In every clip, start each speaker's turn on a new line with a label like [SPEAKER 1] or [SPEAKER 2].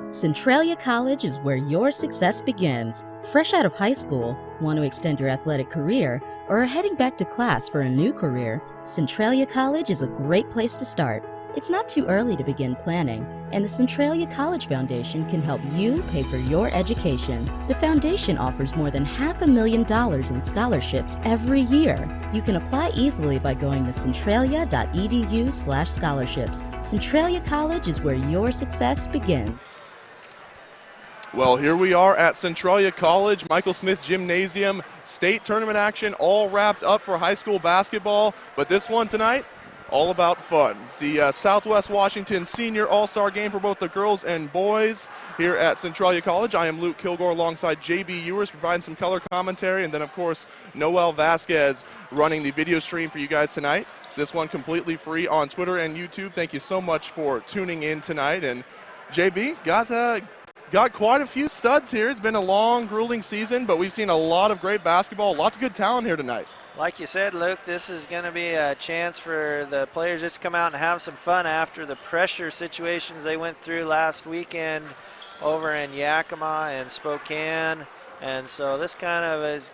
[SPEAKER 1] Centralia College is where your success begins. Fresh out of high school, want to extend your athletic career, or are heading back to class for a new career, Centralia College is a great place to start. It's not too early to begin planning, and the Centralia College Foundation can help you pay for your education. The foundation offers more than $500,000 in scholarships every year. You can apply easily by going to centralia.edu/scholarships. Centralia College is where your success begins.
[SPEAKER 2] Well, here we are at Centralia College, Michael Smith Gymnasium, state tournament action all wrapped up for high school basketball. But this one tonight, all about fun. It's the Southwest Washington Senior All-Star Game for both the girls and boys here at Centralia College. I am Luke Kilgore alongside JB Ewers providing some color commentary, and then, of course, Noel Vasquez running the video stream for you guys tonight. This one completely free on Twitter and YouTube. Thank you so much for tuning in tonight. And JB, got quite a few studs here. It's been a long, grueling season, but we've seen a lot of great basketball, lots of good talent here tonight.
[SPEAKER 3] Like you said, Luke, this is going to be a chance for the players just to come out and have some fun after the pressure situations they went through last weekend over in Yakima and Spokane. And so this kind of is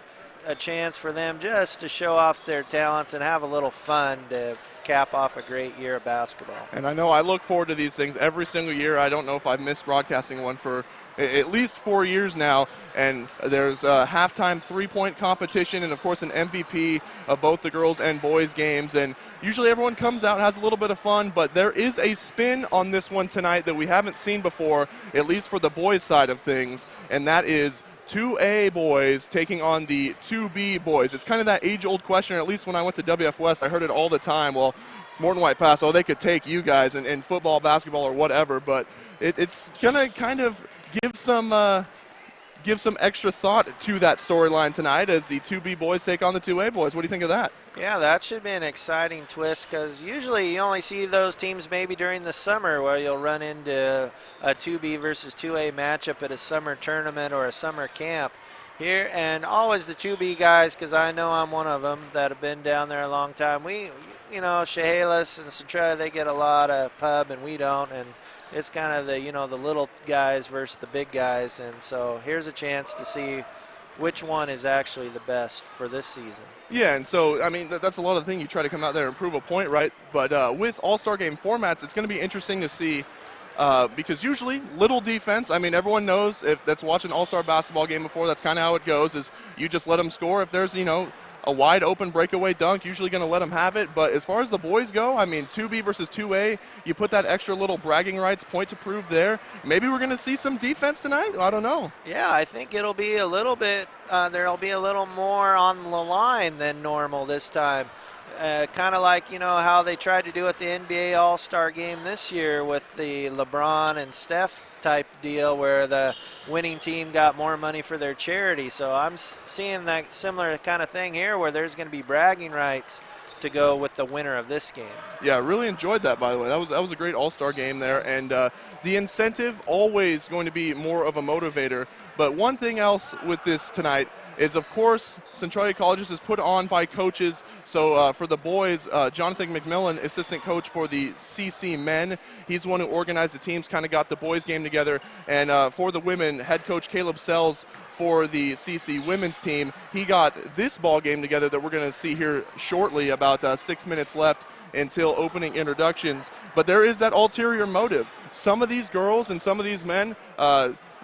[SPEAKER 3] a chance for them just to show off their talents and have a little fun to cap off a great year of basketball.
[SPEAKER 2] And I know I look forward to these things every single year. I don't know if I've missed broadcasting one for at least 4 years now. And there's a halftime three-point competition and, of course, an MVP of both the girls and boys games. And usually everyone comes out and has a little bit of fun, but there is a spin on this one tonight that we haven't seen before, at least for the boys' side of things, and that is 2A boys taking on the 2B boys. It's kind of that age-old question, or at least when I went to WF West, I heard it all the time. Well, Morton White Pass, they could take you guys in football, basketball, or whatever, but it's going to kind of give some extra thought to that storyline tonight as the 2B boys take on the 2A boys. What do you think of that?
[SPEAKER 3] Yeah, that should be an exciting twist because usually you only see those teams maybe during the summer where you'll run into a 2B versus 2A matchup at a summer tournament or a summer camp. Here, and always the 2B guys, because I know I'm one of them that have been down there a long time. Chehalis and Centralia, they get a lot of pub and we don't, and it's kind of the little guys versus the big guys, and so here's a chance to see which one is actually the best for this season.
[SPEAKER 2] Yeah, and so, I mean, that's a lot of the thing. You try to come out there and prove a point, right? But with All-Star Game formats, it's going to be interesting to see because usually little defense. I mean, everyone knows if that's watching All-Star basketball game before, that's kind of how it goes, is you just let them score. If there's, a wide open breakaway dunk, usually going to let them have it. But as far as the boys go, I mean, 2B versus 2A, you put that extra little bragging rights point to prove there. Maybe we're going to see some defense tonight. I don't know.
[SPEAKER 3] Yeah, I think it'll be a little bit, there'll be a little more on the line than normal this time. Kind of like, how they tried to do at the NBA All-Star Game this year with the LeBron and Steph type deal where the winning team got more money for their charity. So I'm seeing that similar kind of thing here where there's going to be bragging rights to go with the winner of this game.
[SPEAKER 2] Yeah, really enjoyed that, by the way. That was a great All-Star game there, and the incentive always going to be more of a motivator. But one thing else with this tonight is, of course, Centralia Colleges is put on by coaches. So for the boys, Jonathan McMillan, assistant coach for the CC men, he's the one who organized the teams, kind of got the boys game together. And for the women, head coach Caleb Sells for the CC women's team, he got this ball game together that we're going to see here shortly, about 6 minutes left until opening introductions. But there is that ulterior motive. Some of these girls and some of these men,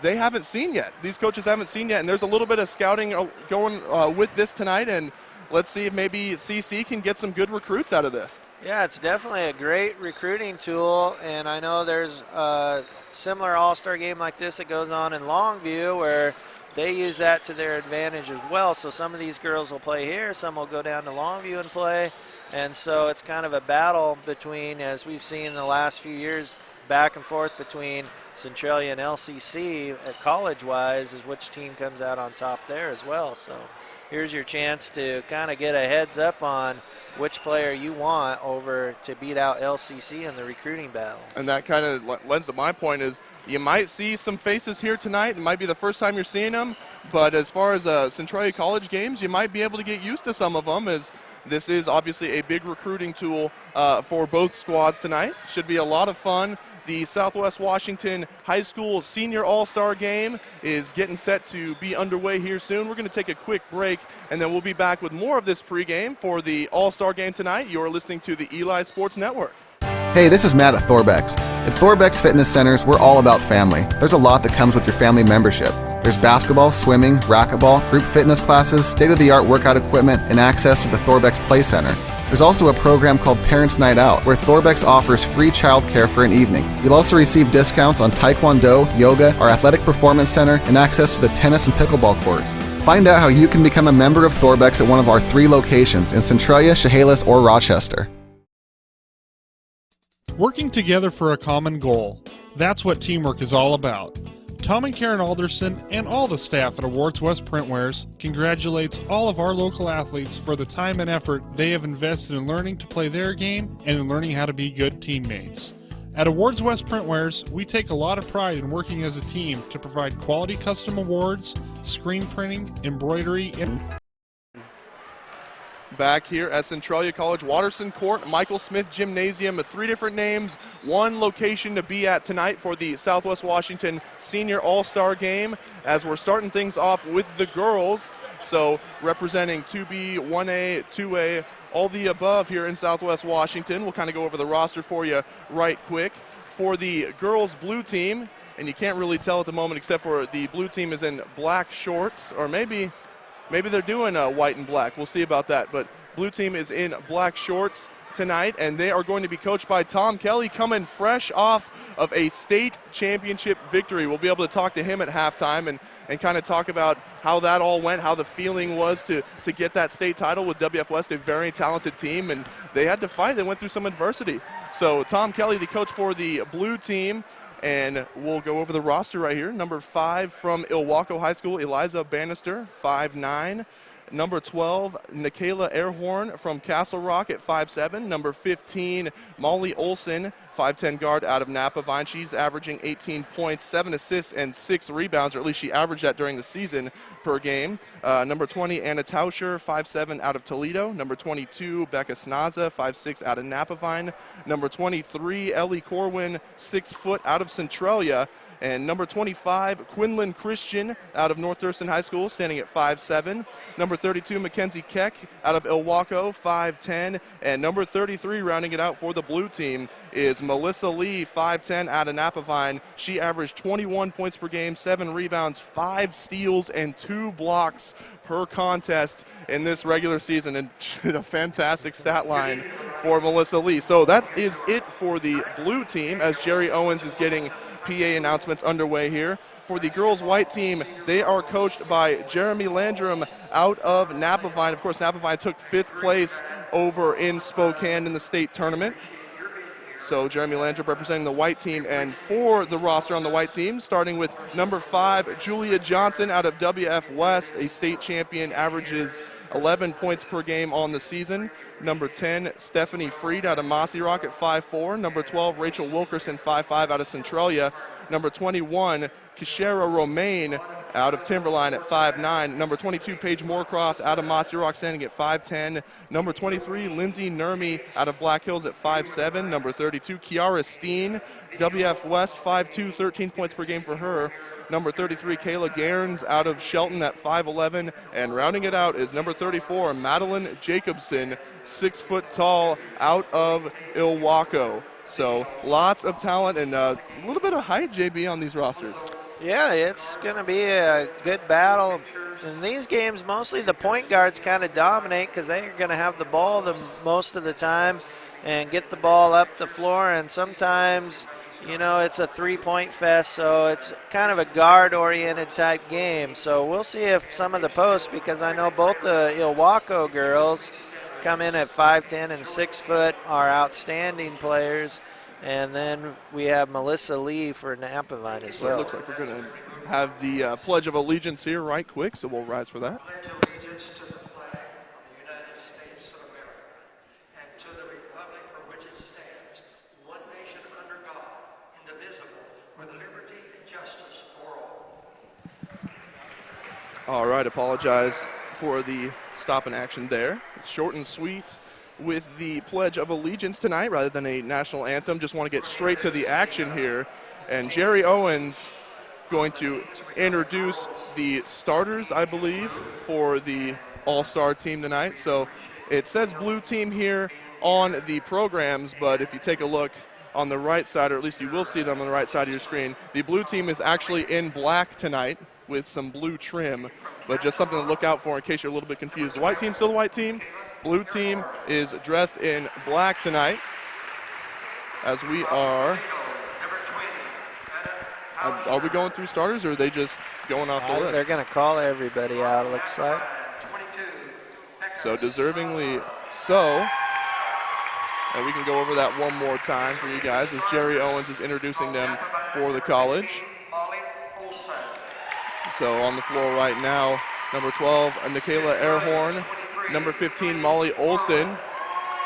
[SPEAKER 2] they haven't seen yet. These coaches haven't seen yet, and there's a little bit of scouting going with this tonight, and let's see if maybe CC can get some good recruits out of this.
[SPEAKER 3] Yeah, it's definitely a great recruiting tool, and I know there's a similar All-Star game like this that goes on in Longview where they use that to their advantage as well. So some of these girls will play here, some will go down to Longview and play, and so it's kind of a battle between, as we've seen in the last few years, back and forth between Centralia and LCC college-wise is which team comes out on top there as well. So here's your chance to kind of get a heads up on which player you want over to beat out LCC in the recruiting battles.
[SPEAKER 2] And that kind of lends to my point is you might see some faces here tonight. It might be the first time you're seeing them, but as far as Centralia College games, you might be able to get used to some of them as this is obviously a big recruiting tool for both squads tonight. Should be a lot of fun. The Southwest Washington High School Senior All-Star Game is getting set to be underway here soon. We're going to take a quick break, and then we'll be back with more of this pregame for the All-Star Game tonight. You're listening to the Eli Sports Network.
[SPEAKER 4] Hey, this is Matt at Thorbeck's. At Thorbeck's Fitness Centers, we're all about family. There's a lot that comes with your family membership. There's basketball, swimming, racquetball, group fitness classes, state-of-the-art workout equipment, and access to the Thorbeck's Play Center. There's also a program called Parents Night Out, where Thorbeck's offers free childcare for an evening. You'll also receive discounts on Taekwondo, yoga, our athletic performance center, and access to the tennis and pickleball courts. Find out how you can become a member of Thorbeck's at one of our 3 locations in Centralia, Chehalis, or Rochester.
[SPEAKER 5] Working together for a common goal. That's what teamwork is all about. Tom and Karen Alderson and all the staff at Awards West Printwares congratulates all of our local athletes for the time and effort they have invested in learning to play their game and in learning how to be good teammates. At Awards West Printwares, we take a lot of pride in working as a team to provide quality custom awards, screen printing, embroidery, and
[SPEAKER 2] Back here at Centralia College, Watterson Court, Michael Smith Gymnasium, 3 different names, 1 location to be at tonight for the Southwest Washington Senior All-Star Game, as we're starting things off with the girls. So representing 2B, 1A, 2A, all the above here in Southwest Washington. We'll kind of go over the roster for you right quick. For the girls' blue team, and you can't really tell at the moment except for the blue team is in black shorts, or maybe they're doing white and black. We'll see about that. But blue team is in black shorts tonight, and they are going to be coached by Tom Kelly, coming fresh off of a state championship victory. We'll be able to talk to him at halftime and kind of talk about how that all went, how the feeling was to get that state title with WF West, a very talented team, and they had to fight. They went through some adversity. So Tom Kelly, the coach for the blue team, and we'll go over the roster right here. Number 5 from Ilwaco High School, Eliza Bannister, 5'9". Number 12, Nikayla Airhorn from Castle Rock at 5'7". Number 15, Molly Olson, 5'10" guard out of Napa Vine. She's averaging 18 points, 7 assists, and 6 rebounds, or at least she averaged that during the season per game. Number 20, Anna Tauscher, 5'7", out of Toledo. Number 22, Becca Snaza, 5'6", out of Napa Vine. Number 23, Ellie Corwin, 6 foot, out of Centralia. And number 25, Quinlan Christian out of North Thurston High School, standing at 5'7". Number 32, Mackenzie Keck out of Ilwaco, 5'10". And number 33, rounding it out for the blue team, is Melissa Lee, 5'10", out of Napa Vine. She averaged 21 points per game, 7 rebounds, 5 steals, and 2 blocks per contest in this regular season, and a fantastic stat line for Melissa Lee. So that is it for the blue team, as Jerry Owens is getting PA announcements underway here. For the girls' white team, they are coached by Jeremy Landrum out of Napa Vine. Of course, Napa Vine took 5th place over in Spokane in the state tournament. So Jeremy Landrum representing the white team. And for the roster on the white team, starting with number 5, Julia Johnson out of WF West, a state champion, averages 11 points per game on the season. Number 10, Stephanie Freed out of Mossy Rock at 5'4". Number 12, Rachel Wilkerson, 5'5", out of Centralia. Number 21, Kishara Romaine out of Timberline at 5'9". Number 22, Paige Moorcroft out of Mossy Rock, standing at 5'10". Number 23, Lindsay Nurmi out of Black Hills at 5'7". Number 32, Kiara Steen, WF West, 5'2", 13 points per game for her. Number 33, Kayla Gairns out of Shelton at 5'11". And rounding it out is number 34, Madeline Jacobson, 6 foot tall, out of Ilwaco. So lots of talent and a little bit of height, JB, on these rosters.
[SPEAKER 3] Yeah, it's going to be a good battle. In these games, mostly the point guards kind of dominate because they're going to have the ball most of the time and get the ball up the floor. And sometimes, you know, it's a three-point fest, so it's kind of a guard-oriented type game. So we'll see if some of the posts, because I know both the Ilwaco girls come in at 5'10" and 6 foot, are outstanding players. And then we have Melissa Lee for Napa Vine as well.
[SPEAKER 2] It looks like we're going to have the Pledge of Allegiance here right quick, so we'll rise for that.
[SPEAKER 6] Pledge allegiance to the flag of the United States of America and to the republic for which it stands, one nation under God, indivisible, with liberty and justice for all.
[SPEAKER 2] All right, apologize for the stop in action there. short and sweet with the Pledge of Allegiance tonight rather than a national anthem. Just want to get straight to the action here. And Jerry Owens going to introduce the starters, I believe, for the All-Star team tonight. So it says blue team here on the programs, but if you take a look on the right side, or at least you will see them on the right side of your screen, the blue team is actually in black tonight with some blue trim, but just something to look out for in case you're a little bit confused. The white team still the white team. Blue team is dressed in black tonight, as we are. Are we going through starters, or are they just going off the list?
[SPEAKER 3] They're going to call everybody out, it looks like.
[SPEAKER 2] So deservingly so. And we can go over that one more time for you guys as Jerry Owens is introducing them for the college. So on the floor right now, number 12, Nikayla Airhorn. Number 15, Molly Olson.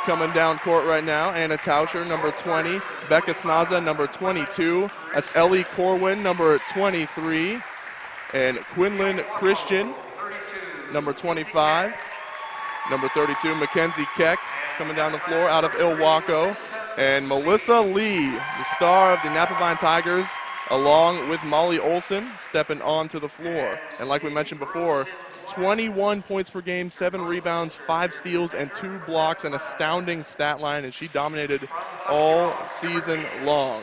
[SPEAKER 2] Coming down court right now, Anna Tauscher, number 20. Becca Snaza, number 22. That's Ellie Corwin, number 23. And Quinlan Christian, number 25. Number 32, Mackenzie Keck, coming down the floor out of Ilwaco. And Melissa Lee, the star of the Napavine Tigers, along with Molly Olson, stepping onto the floor. And like we mentioned before, 21 points per game, 7 rebounds, 5 steals, and 2 blocks, an astounding stat line, and she dominated all season long.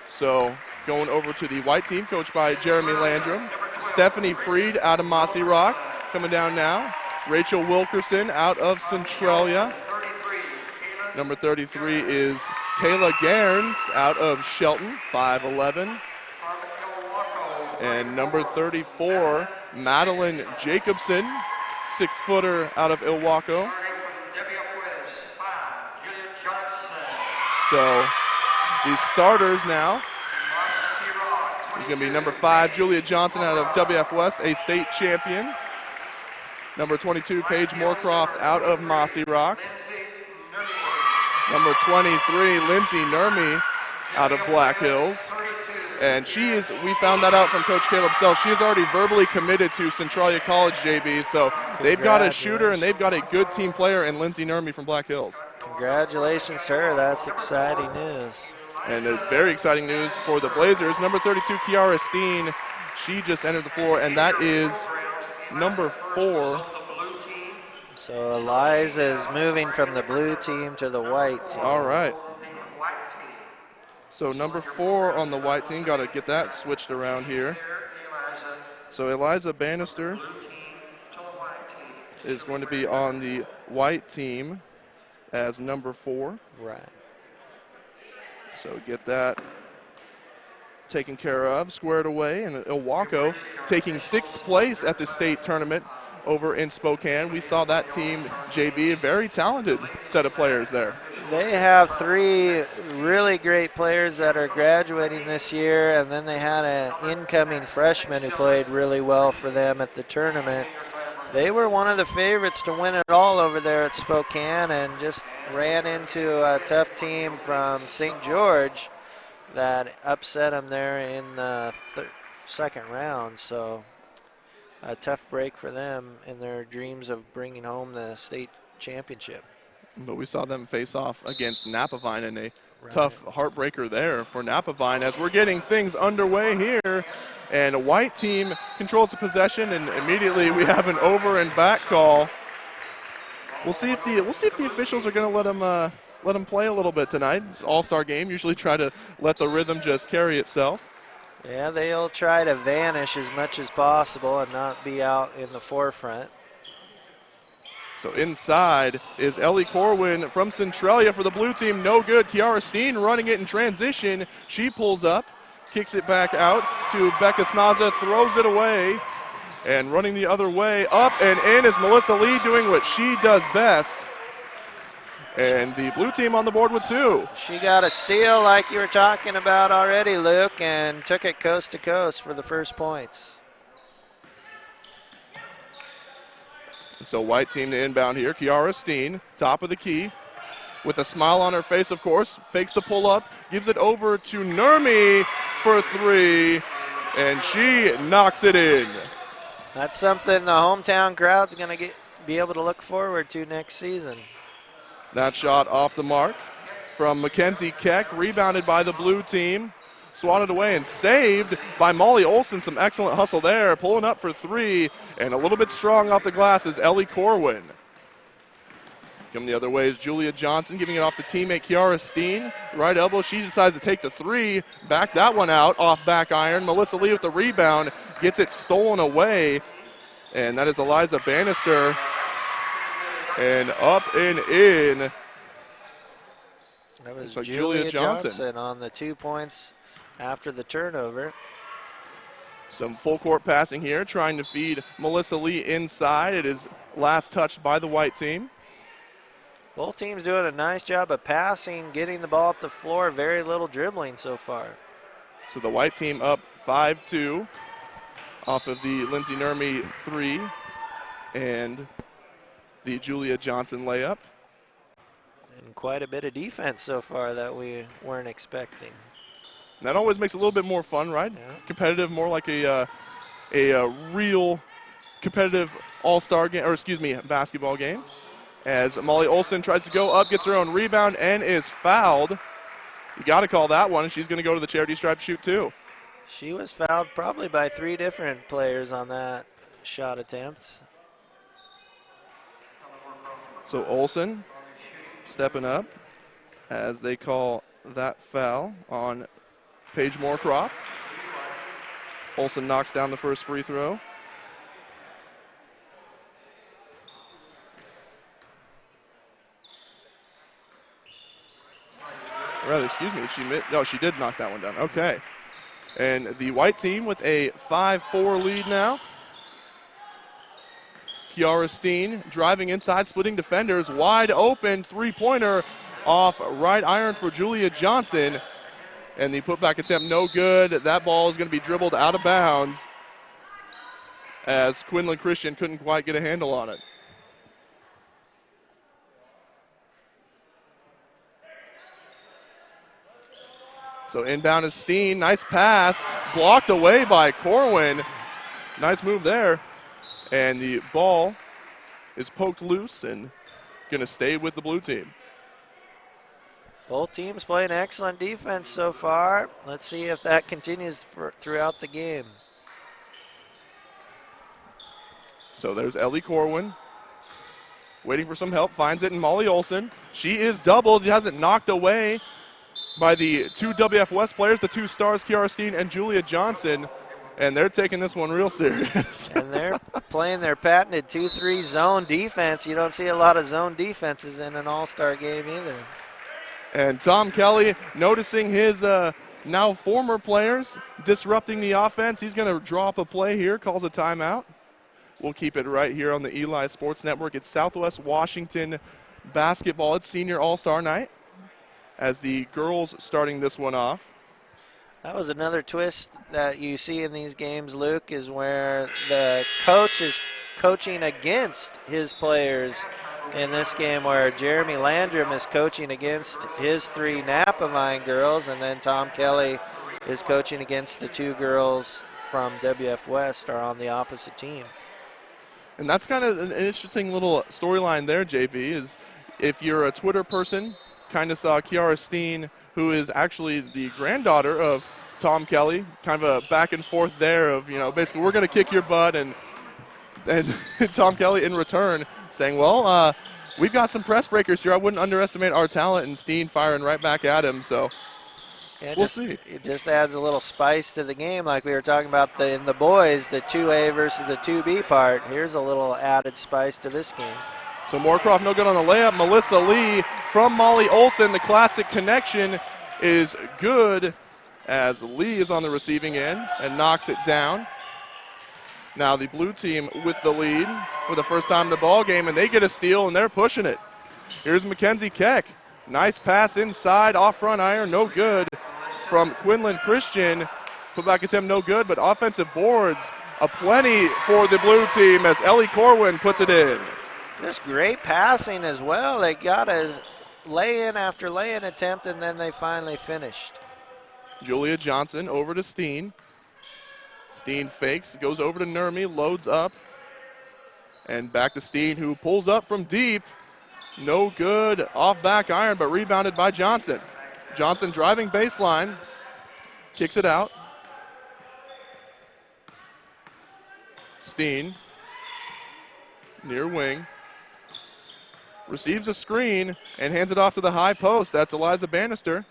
[SPEAKER 2] So going over to the white team, coached by Jeremy Landrum. Stephanie Freed out of Mossy Rock, coming down now. Rachel Wilkerson out of Centralia. Number 33 is Kayla Gairns out of Shelton, 5'11". And number 34, Madeline Jacobson, 6-footer out of Ilwaco. So the starters now is going to be number 5, Julia Johnson out of WF West, a state champion. Number 22, Paige Moorcroft out of Mossy Rock. Number 23, Lindsay Nurmi out of Black Hills. And we found that out from Coach Caleb Sells. She is already verbally committed to Centralia College, JB. So they've got a shooter and they've got a good team player in Lindsay Nurmi from Black Hills.
[SPEAKER 3] Congratulations to her. That's exciting news.
[SPEAKER 2] And very exciting news for the Blazers. Number 32, Kiara Steen. She just entered the floor, and that is number 4.
[SPEAKER 3] So Eliza is moving from the blue team to the white team.
[SPEAKER 2] All right. So number 4 on the white team, got to get that switched around here. So Eliza Bannister is going to be on the white team as number 4.
[SPEAKER 3] Right.
[SPEAKER 2] So get that taken care of, squared away, and Ilwaco taking 6th place at the state tournament over in Spokane. We saw that team, JB, a very talented set of players there.
[SPEAKER 3] They have 3 really great players that are graduating this year, and then they had an incoming freshman who played really well for them at the tournament. They were one of the favorites to win it all over there at Spokane and just ran into a tough team from St. George that upset them there in the second round. So a tough break for them in their dreams of bringing home the state championship.
[SPEAKER 2] But we saw them face off against Napavine in a tough heartbreaker there for Napavine as we're getting things underway here. And a white team controls the possession, and immediately we have an over and back call. We'll see if the officials are going to let them play a little bit tonight. It's an all-star game. Usually try to let the rhythm just carry itself.
[SPEAKER 3] Yeah, they'll try to vanish as much as possible and not be out in the forefront.
[SPEAKER 2] So inside is Ellie Corwin from Centralia for the blue team. No good. Kiara Steen running it in transition. She pulls up, kicks it back out to Becca Snaza, throws it away, and running the other way, up and in is Melissa Lee doing what she does best. And the blue team on the board with 2.
[SPEAKER 3] She got a steal like you were talking about already, Luke, and took it coast to coast for the first points.
[SPEAKER 2] So white team to inbound here. Kiara Steen, top of the key, with a smile on her face, of course. Fakes the pull-up, gives it over to Nurmi for 3, and she knocks it in.
[SPEAKER 3] That's something the hometown crowd's going to be able to look forward to next season.
[SPEAKER 2] That shot off the mark from Mackenzie Keck, rebounded by the blue team. Swatted away and saved by Molly Olson. Some excellent hustle there. Pulling up for three, and a little bit strong off the glass is Ellie Corwin. Coming the other way is Julia Johnson, giving it off to teammate Kiara Steen. Right elbow, she decides to take the three. Back that one out off back iron. Melissa Lee with the rebound, gets it stolen away. And that is Eliza Bannister. And up and in.
[SPEAKER 3] That was
[SPEAKER 2] like
[SPEAKER 3] Julia Johnson on the 2 points after the turnover.
[SPEAKER 2] Some full court passing here, trying to feed Melissa Lee inside. It is last touched by the white team.
[SPEAKER 3] Both teams doing a nice job of passing, getting the ball up the floor, very little dribbling so far.
[SPEAKER 2] So the white team up 5-2 off of the Lindsay Nurmi three and the Julia Johnson layup.
[SPEAKER 3] And quite a bit of defense so far that we weren't expecting.
[SPEAKER 2] And that always makes it a little bit more fun, right?
[SPEAKER 3] Yeah.
[SPEAKER 2] Competitive, more like a real competitive all-star game, or excuse me, basketball game. As Molly Olson tries to go up, gets her own rebound, and is fouled. You got to call that one. She's going to go to the charity stripe shoot too.
[SPEAKER 3] She was fouled probably by 3 different players on that shot attempt.
[SPEAKER 2] So Olson stepping up as they call that foul on Paige Moorcroft. Olson knocks down the first free throw. Rather, excuse me, she did knock that one down. Okay. And the white team with a 5-4 lead now. Kiara Steen driving inside, splitting defenders, wide open, three-pointer off right iron for Julia Johnson. And the putback attempt no good. That ball is going to be dribbled out of bounds as Quinlan Christian couldn't quite get a handle on it. So inbound is Steen. Nice pass. Blocked away by Corwin. Nice move there. And the ball is poked loose and going to stay with the blue team.
[SPEAKER 3] Both teams playing excellent defense so far. Let's see if that continues throughout the game.
[SPEAKER 2] So there's Ellie Corwin. Waiting for some help. Finds it in Molly Olson. She is doubled. She has it knocked away by the 2 WF West players, the 2 stars, Kiara Steen and Julia Johnson, and they're taking this one real serious.
[SPEAKER 3] And they're playing their patented 2-3 zone defense. You don't see a lot of zone defenses in an all-star game either.
[SPEAKER 2] And Tom Kelly noticing his now former players disrupting the offense. He's going to draw up a play here, calls a timeout. We'll keep it right here on the Eli Sports Network. It's Southwest Washington basketball. It's senior all-star night as the girls starting this one off.
[SPEAKER 3] That was another twist that you see in these games, Luke, is where the coach is coaching against his players in this game, where Jeremy Landrum is coaching against his 3 Napavine girls, and then Tom Kelly is coaching against the 2 girls from WF West are on the opposite team.
[SPEAKER 2] And that's kind of an interesting little storyline there, JV, is if you're a Twitter person, kind of saw Kiara Steen, who is actually the granddaughter of Tom Kelly, kind of a back and forth there of, you know, basically we're going to kick your butt, and Tom Kelly in return saying, well, we've got some press breakers here. I wouldn't underestimate our talent, and Steen firing right back at him, so we'll see.
[SPEAKER 3] It just adds a little spice to the game, like we were talking about in the boys, the 2A versus the 2B part. Here's a little added spice to this game.
[SPEAKER 2] So Moorcroft no good on the layup. Melissa Lee from Molly Olson. The classic connection is good as Lee is on the receiving end and knocks it down. Now the blue team with the lead for the first time in the ball game, and they get a steal, and they're pushing it. Here's Mackenzie Keck. Nice pass inside, off front iron, no good from Quinlan Christian. Putback attempt no good, but offensive boards aplenty for the blue team as Ellie Corwin puts it in.
[SPEAKER 3] Just great passing as well. They got a lay-in after lay-in attempt, and then they finally finished.
[SPEAKER 2] Julia Johnson over to Steen. Steen fakes, goes over to Nurmi, loads up. And back to Steen, who pulls up from deep. No good off back iron, but rebounded by Johnson. Johnson driving baseline. Kicks it out. Steen, near wing. Receives a screen and hands it off to the high post. That's Eliza Bannister.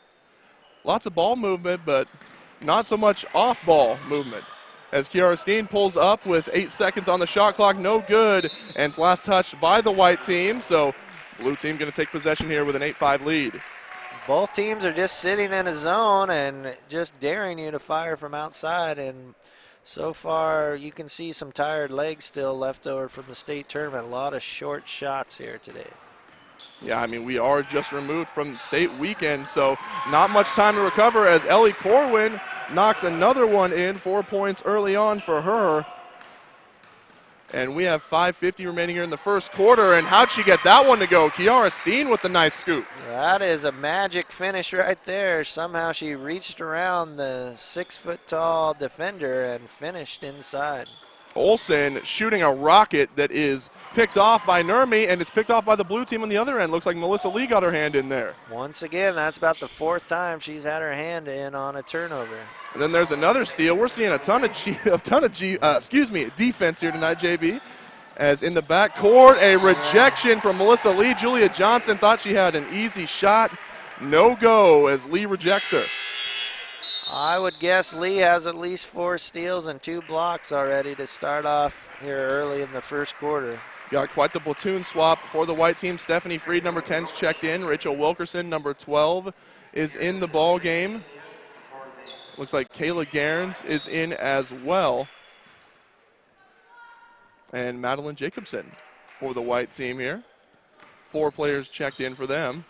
[SPEAKER 2] Lots of ball movement, but not so much off-ball movement. As Kiara Steen pulls up with 8 seconds on the shot clock, no good. And it's last touched by the white team, so blue team going to take possession here with an 8-5 lead.
[SPEAKER 3] Both teams are just sitting in a zone and just daring you to fire from outside. And so far, you can see some tired legs still left over from the state tournament. A lot of short shots here today.
[SPEAKER 2] Yeah, I mean, we are just removed from state weekend, so not much time to recover as Ellie Corwin knocks another one in, 4 points early on for her. And we have 5:50 remaining here in the first quarter, and how'd she get that one to go? Kiara Steen with the nice scoop.
[SPEAKER 3] That is a magic finish right there. Somehow she reached around the 6-foot-tall defender and finished inside.
[SPEAKER 2] Olsen shooting a rocket that is picked off by Nurmi, and it's picked off by the blue team on the other end. Looks like Melissa Lee got her hand in there.
[SPEAKER 3] Once again, that's about the 4th time she's had her hand in on a turnover.
[SPEAKER 2] And then there's another steal. We're seeing a ton of defense here tonight, JB. As in the backcourt, a rejection from Melissa Lee. Julia Johnson thought she had an easy shot. No go as Lee rejects her.
[SPEAKER 3] I would guess Lee has at least 4 steals and 2 blocks already to start off here early in the first quarter.
[SPEAKER 2] Got quite the platoon swap for the white team. Stephanie Freed, number 10's checked in. Rachel Wilkerson, number 12, is in the ball game. Looks like Kayla Gairns is in as well. And Madeline Jacobson for the white team here. 4 players checked in for them.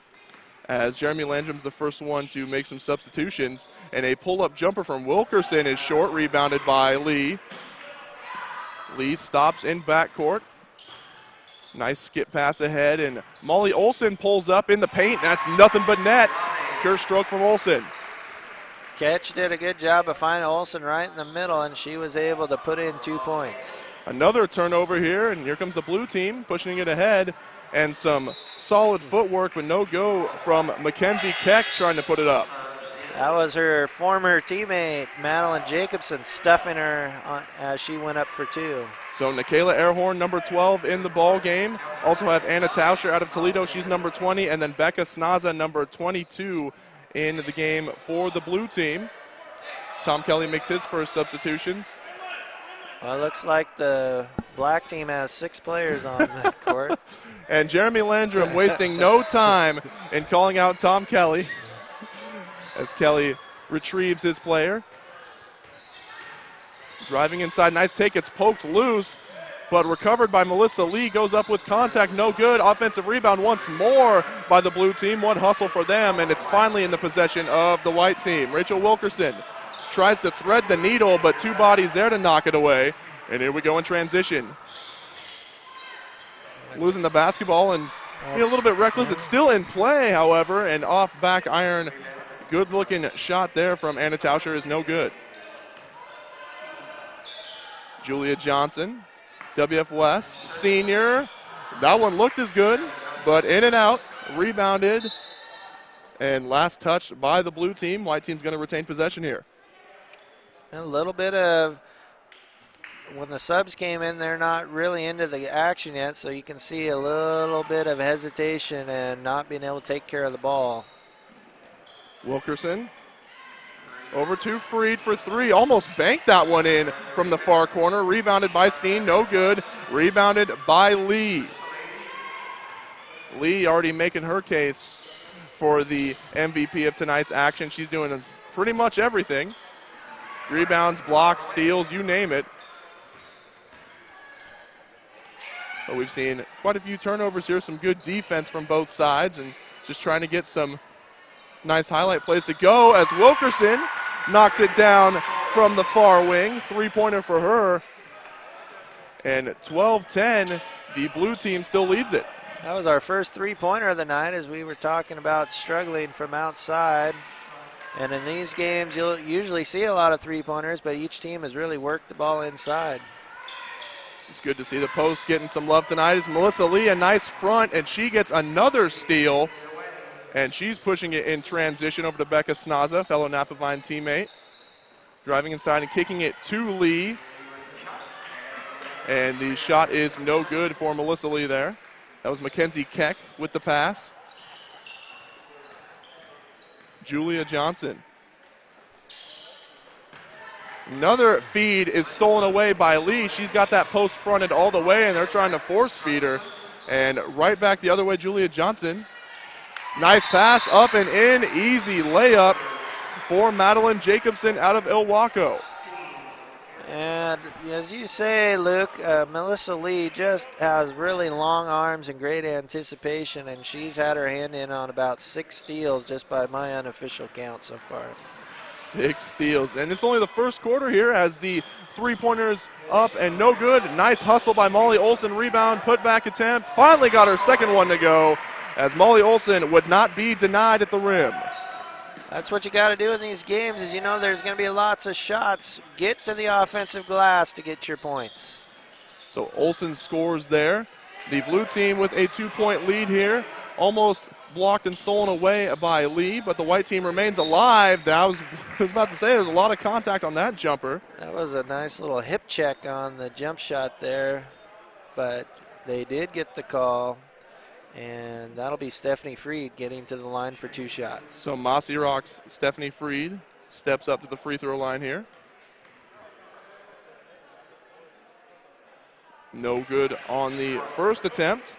[SPEAKER 2] As Jeremy Landrum's the first one to make some substitutions. And a pull-up jumper from Wilkerson is short, rebounded by Lee. Lee stops in backcourt. Nice skip pass ahead, and Molly Olsen pulls up in the paint. That's nothing but net. Pure stroke from Olsen.
[SPEAKER 3] Ketch did a good job of finding Olsen right in the middle, and she was able to put in 2 points.
[SPEAKER 2] Another turnover here, and here comes the blue team pushing it ahead. And some solid footwork, but no go from Mackenzie Keck trying to put it up.
[SPEAKER 3] That was her former teammate, Madeline Jacobson, stuffing her as she went up for 2.
[SPEAKER 2] So Nikayla Airhorn, number 12, in the ball game. Also have Anna Tauscher out of Toledo. She's number 20. And then Becca Snaza, number 22, in the game for the blue team. Tom Kelly makes his first substitutions.
[SPEAKER 3] Well, it looks like the black team has 6 players on that court.
[SPEAKER 2] And Jeremy Landrum wasting no time in calling out Tom Kelly as Kelly retrieves his player. Driving inside, nice take, it's poked loose, but recovered by Melissa Lee, goes up with contact, no good. Offensive rebound once more by the blue team, one hustle for them, and it's finally in the possession of the white team. Rachel Wilkerson tries to thread the needle, but 2 bodies there to knock it away. And here we go in transition. Losing the basketball and being a little bit reckless. It's still in play, however, and off back iron. Good-looking shot there from Anna Tauscher is no good. Julia Johnson, WF West, senior. That one looked as good, but in and out, rebounded, and last touch by the blue team. White team's going to retain possession here.
[SPEAKER 3] A little bit of, when the subs came in, they're not really into the action yet, so you can see a little bit of hesitation and not being able to take care of the ball.
[SPEAKER 2] Wilkerson over to Freed for 3. Almost banked that one in from the far corner. Rebounded by Steen, no good. Rebounded by Lee. Lee already making her case for the MVP of tonight's action. She's doing pretty much everything. Rebounds, blocks, steals, you name it. But we've seen quite a few turnovers here, some good defense from both sides, and just trying to get some nice highlight plays to go as Wilkerson knocks it down from the far wing. 3-pointer for her. And 12-10, the blue team still leads it.
[SPEAKER 3] That was our first 3-pointer of the night, as we were talking about struggling from outside. And in these games, you'll usually see a lot of 3-pointers, but each team has really worked the ball inside.
[SPEAKER 2] It's good to see the post getting some love tonight. Is Melissa Lee, a nice front, and she gets another steal. And she's pushing it in transition over to Becca Snaza, fellow Napavine teammate. Driving inside and kicking it to Lee. And the shot is no good for Melissa Lee there. That was Mackenzie Keck with the pass. Julia Johnson. Another feed is stolen away by Lee. She's got that post fronted all the way, and they're trying to force feed her. And right back the other way, Julia Johnson. Nice pass, up and in, easy layup for Madeline Jacobson out of Ilwaco.
[SPEAKER 3] And as you say, Luke, Melissa Lee just has really long arms and great anticipation, and she's had her hand in on about 6 steals just by my unofficial count so far.
[SPEAKER 2] 6 steals, and it's only the first quarter here as the three-pointers up and no good. Nice hustle by Molly Olson, rebound, putback attempt. Finally got her second one to go as Molly Olson would not be denied at the rim.
[SPEAKER 3] That's what you got to do in these games is you know there's going to be lots of shots. Get to the offensive glass to get your points.
[SPEAKER 2] So Olson scores there. The blue team with a 2-point lead here. Almost blocked and stolen away by Lee, but the white team remains alive. I was about to say there was a lot of contact on that jumper.
[SPEAKER 3] That was a nice little hip check on the jump shot there, but they did get the call. And that'll be Stephanie Freed getting to the line for 2 shots.
[SPEAKER 2] So Mossy Rock's Stephanie Freed steps up to the free throw line here. No good on the first attempt.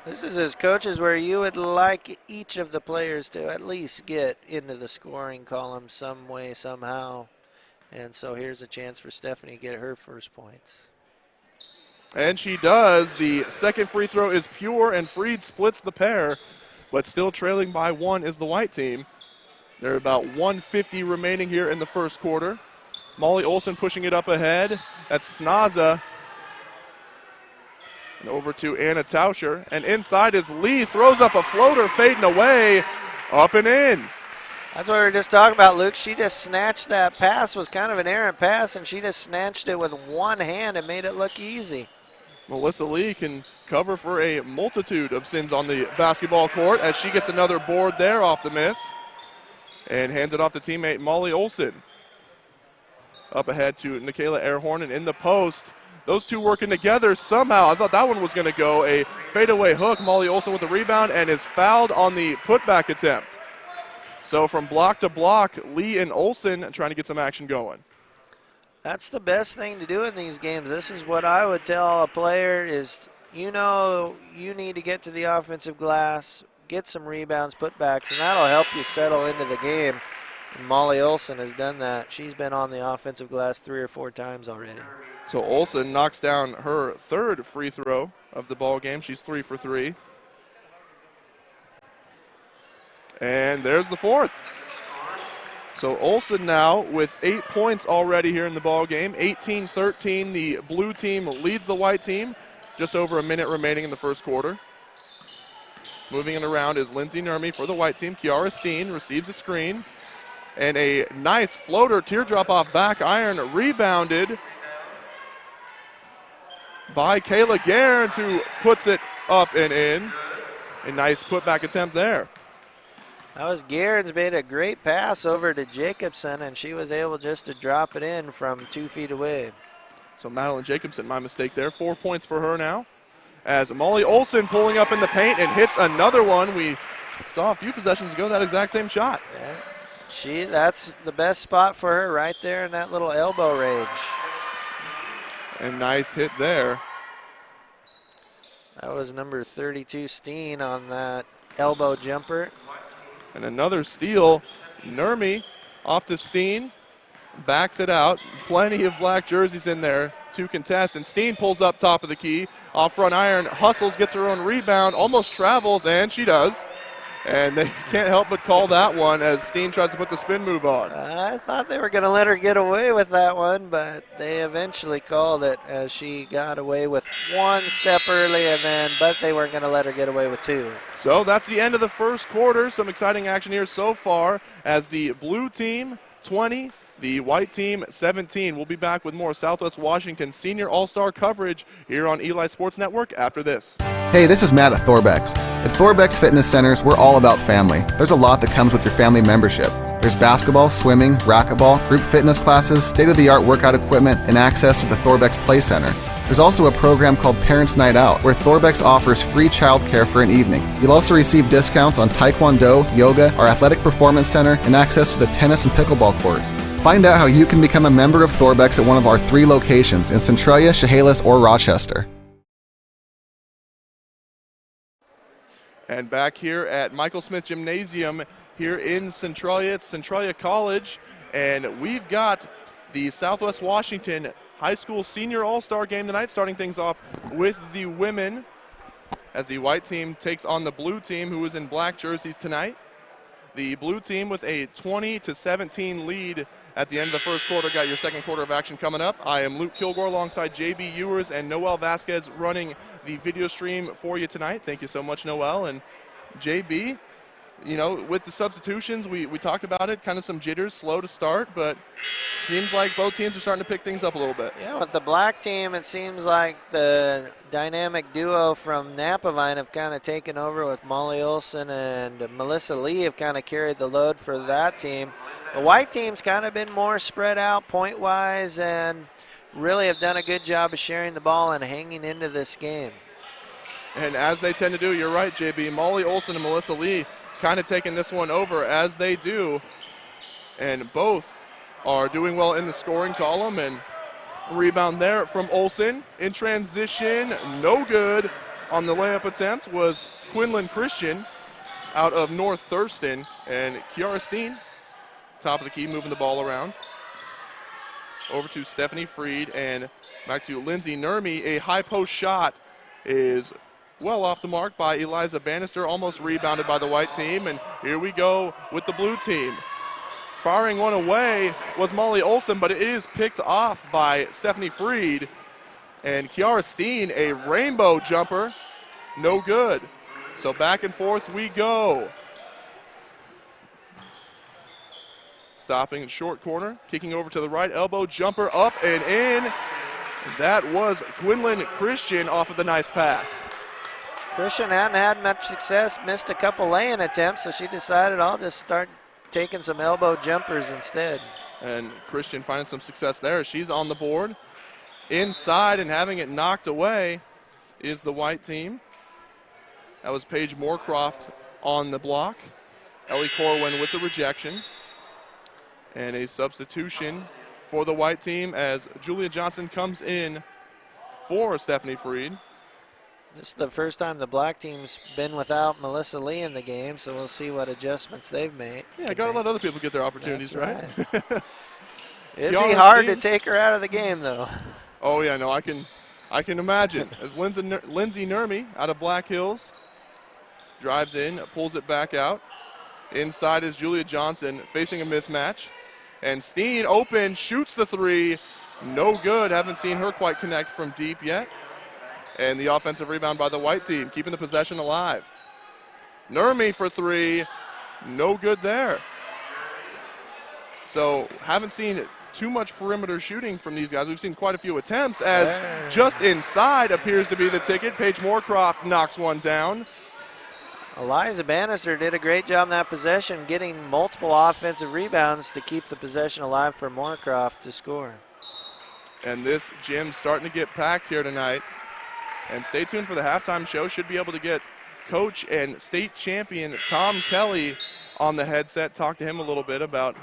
[SPEAKER 3] This is as coaches where you would like each of the players to at least get into the scoring column some way, somehow. And so here's a chance for Stephanie to get her first points.
[SPEAKER 2] And she does. The second free throw is pure, and Freed splits the pair, but still trailing by 1 is the white team. There are about 1:50 remaining here in the first quarter. Molly Olson pushing it up ahead. That's Snaza. And over to Anna Tauscher. And inside is Lee. Throws up a floater, fading away. Up and in.
[SPEAKER 3] That's what we were just talking about, Luke. She just snatched that pass. Was kind of an errant pass, and she just snatched it with one hand and made it look easy.
[SPEAKER 2] Melissa Lee can cover for a multitude of sins on the basketball court as she gets another board there off the miss and hands it off to teammate Molly Olson. Up ahead to Nikayla Airhorn, and in the post, those two working together somehow. I thought that one was going to go. A fadeaway hook. Molly Olson with the rebound and is fouled on the putback attempt. So from block to block, Lee and Olson trying to get some action going.
[SPEAKER 3] That's the best thing to do in these games. This is what I would tell a player is, you know, you need to get to the offensive glass, get some rebounds, putbacks, and that'll help you settle into the game. And Molly Olson has done that. She's been on the offensive glass 3 or 4 times already.
[SPEAKER 2] So Olson knocks down her third free throw of the ball game. She's 3 for 3. And there's the fourth. So Olson now with 8 points already here in the ball game. 18-13. The blue team leads the white team. Just over a minute remaining in the first quarter. Moving it around is Lindsay Nurmi for the white team. Kiara Steen receives a screen. And a nice floater, teardrop off back iron, rebounded by Kayla Gairns, who puts it up and in. A nice putback attempt there.
[SPEAKER 3] That was Gairns made a great pass over to Jacobson, and she was able just to drop it in from 2 feet away.
[SPEAKER 2] So Madeline Jacobson, my mistake there. 4 points for her now. As Molly Olson pulling up in the paint and hits another one. We saw a few possessions ago that exact same shot.
[SPEAKER 3] Yeah. That's the best spot for her right there in that little elbow range.
[SPEAKER 2] And nice hit there.
[SPEAKER 3] That was number 32 Steen on that elbow jumper.
[SPEAKER 2] And another steal. Nurmi off to Steen. Backs it out. Plenty of black jerseys in there to contest. And Steen pulls up top of the key. Off front iron. Hustles, gets her own rebound. Almost travels, and she does. And they can't help but call that one as Steen tries to put the spin move on.
[SPEAKER 3] I thought they were going to let her get away with that one, but they eventually called it as she got away with 1 step early, but they weren't going to let her get away with 2.
[SPEAKER 2] So that's the end of the first quarter. Some exciting action here so far as the blue team 20, the white team 17. We'll be back with more Southwest Washington Senior All-Star coverage here on Eli Sports Network after this.
[SPEAKER 4] Hey, this is Matt at Thorbeck's. At Thorbeck's Fitness Centers, we're all about family. There's a lot that comes with your family membership. There's basketball, swimming, racquetball, group fitness classes, state-of-the-art workout equipment, and access to the Thorbeck's Play Center. There's also a program called Parents Night Out, where Thorbeck's offers free childcare for an evening. You'll also receive discounts on Taekwondo, yoga, our athletic performance center, and access to the tennis and pickleball courts. Find out how you can become a member of Thorbeck's at one of our 3 locations in Centralia, Chehalis, or Rochester.
[SPEAKER 2] And back here at Michael Smith Gymnasium here in Centralia, it's Centralia College, and we've got the Southwest Washington High School Senior All-Star game tonight, starting things off with the women as the white team takes on the blue team, who is in black jerseys tonight. The blue team with a 20-17 lead at the end of the first quarter. Got your second quarter of action coming up. I am Luke Kilgore alongside JB Ewers and Noel Vasquez running the video stream for you tonight. Thank you so much, Noel. And JB, you know, with the substitutions, we talked about it, kind of some jitters, slow to start, but seems like both teams are starting to pick things up a little bit.
[SPEAKER 3] Yeah, with the black team, it seems like the dynamic duo from Napavine have kind of taken over with Molly Olson and Melissa Lee have kind of carried the load for that team. The white team's kind of been more spread out point-wise and really have done a good job of sharing the ball and hanging into this game.
[SPEAKER 2] And as they tend to do, you're right, JB, Molly Olson and Melissa Lee kind of taking this one over, as they do, and both are doing well in the scoring column. And rebound there from Olson in transition, no good on the layup attempt was Quinlan Christian out of North Thurston, and Kiara Steen, top of the key, moving the ball around. Over to Stephanie Freed and back to Lindsay Nurmi. A high post shot is well off the mark by Eliza Bannister, almost rebounded by the white team, and here we go with the blue team. Firing one away was Molly Olson, but it is picked off by Stephanie Freed. And Kiara Steen, a rainbow jumper, no good. So back and forth we go. Stopping in short corner, kicking over to the right, elbow jumper up and in. That was Quinlan Christian off of the nice pass.
[SPEAKER 3] Christian hadn't had much success, missed a couple lay-in attempts, so she decided I'll just start taking some elbow jumpers instead.
[SPEAKER 2] And Christian finding some success there. She's on the board. Inside and having it knocked away is the white team. That was Paige Moorcroft on the block. Ellie Corwin with the rejection. And a substitution for the white team as Julia Johnson comes in for Stephanie Freed.
[SPEAKER 3] This is the first time the black team's been without Melissa Lee in the game, so we'll see what adjustments they've made.
[SPEAKER 2] Yeah, got to let other people get their opportunities, right?
[SPEAKER 3] It'd be hard to take her out of the game, though.
[SPEAKER 2] Oh yeah, no, I can imagine. As Lindsay Nurmi out of Black Hills drives in, pulls it back out. Inside is Julia Johnson facing a mismatch. And Steen open, shoots the three. No good. Haven't seen her quite connect from deep yet. And the offensive rebound by the white team, keeping the possession alive. Nurmi for three. No good there. So haven't seen too much perimeter shooting from these guys. We've seen quite a few attempts as just inside appears to be the ticket. Paige Moorcroft knocks one down.
[SPEAKER 3] Eliza Bannister did a great job in that possession, getting multiple offensive rebounds to keep the possession alive for Moorcroft to score.
[SPEAKER 2] And this gym's starting to get packed here tonight. And stay tuned for the halftime show. Should be able to get coach and state champion Tom Kelly on the headset, talk to him a little bit about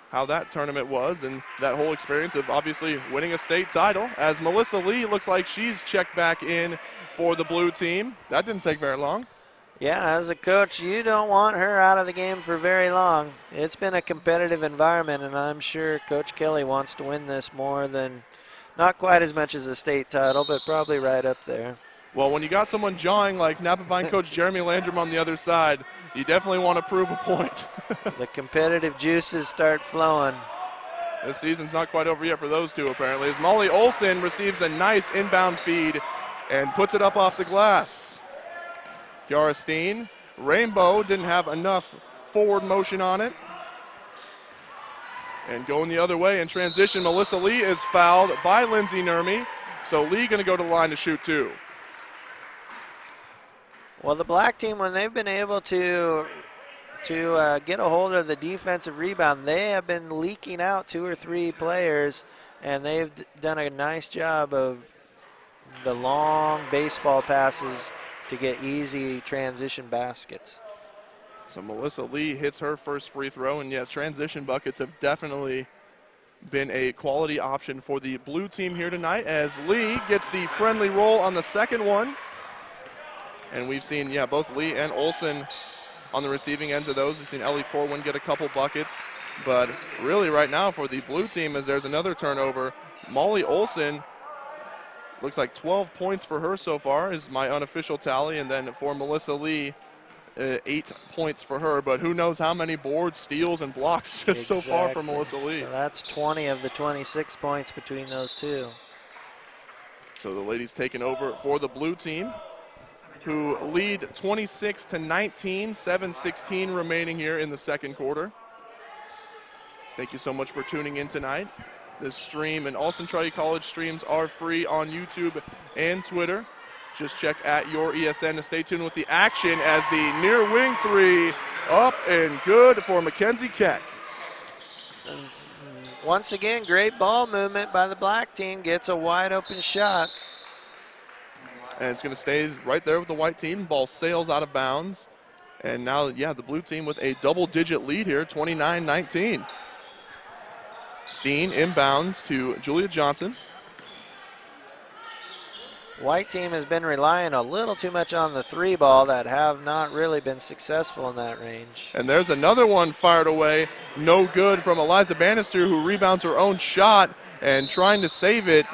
[SPEAKER 2] how that tournament was and that whole experience of obviously winning a state title. As Melissa Lee looks like she's checked back in for the blue team. That didn't take very long.
[SPEAKER 3] Yeah, as a coach, you don't want her out of the game for very long. It's been a competitive environment, and I'm sure Coach Kelly wants to win this more than, not quite as much as a state title, but probably right up there.
[SPEAKER 2] Well, when you got someone jawing like Napavine coach Jeremy Landrum on the other side, you definitely want to prove a point.
[SPEAKER 3] The competitive juices start flowing.
[SPEAKER 2] This season's not quite over yet for those two, apparently, as Molly Olson receives a nice inbound feed and puts it up off the glass. Kiara Steen, Rainbow didn't have enough forward motion on it. And going the other way in transition, Melissa Lee is fouled by Lindsay Nurmi. So Lee going to go to the line to shoot 2.
[SPEAKER 3] Well, the black team, when they've been able to get a hold of the defensive rebound, they have been leaking out 2 or 3 players, and they've done a nice job of the long baseball passes to get easy transition baskets.
[SPEAKER 2] So Melissa Lee hits her first free throw, and yes, transition buckets have definitely been a quality option for the blue team here tonight as Lee gets the friendly roll on the second one. And we've seen, both Lee and Olsen on the receiving ends of those. We've seen Ellie Corwin get a couple buckets. But really right now for the blue team is there's another turnover. Molly Olsen, looks like 12 points for her so far is my unofficial tally. And then for Melissa Lee, 8 points for her, but who knows how many boards, steals, and blocks just so far from Melissa Lee.
[SPEAKER 3] So that's 20 of the 26 points between those two.
[SPEAKER 2] So the ladies taking over for the blue team, who lead 26-19, 7:16 remaining here in the second quarter. Thank you so much for tuning in tonight. This stream and all Centralia College streams are free on YouTube and Twitter. Just check at your ESN to stay tuned with the action as the near wing 3 up and good for Mackenzie Keck.
[SPEAKER 3] And once again, great ball movement by the black team, gets a wide open shot.
[SPEAKER 2] And it's going to stay right there with the white team. Ball sails out of bounds. And now, the blue team with a double-digit lead here, 29-19. Steen inbounds to Julia Johnson.
[SPEAKER 3] White team has been relying a little too much on the 3 ball that have not really been successful in that range.
[SPEAKER 2] And there's another one fired away. No good from Eliza Bannister, who rebounds her own shot, and trying to save it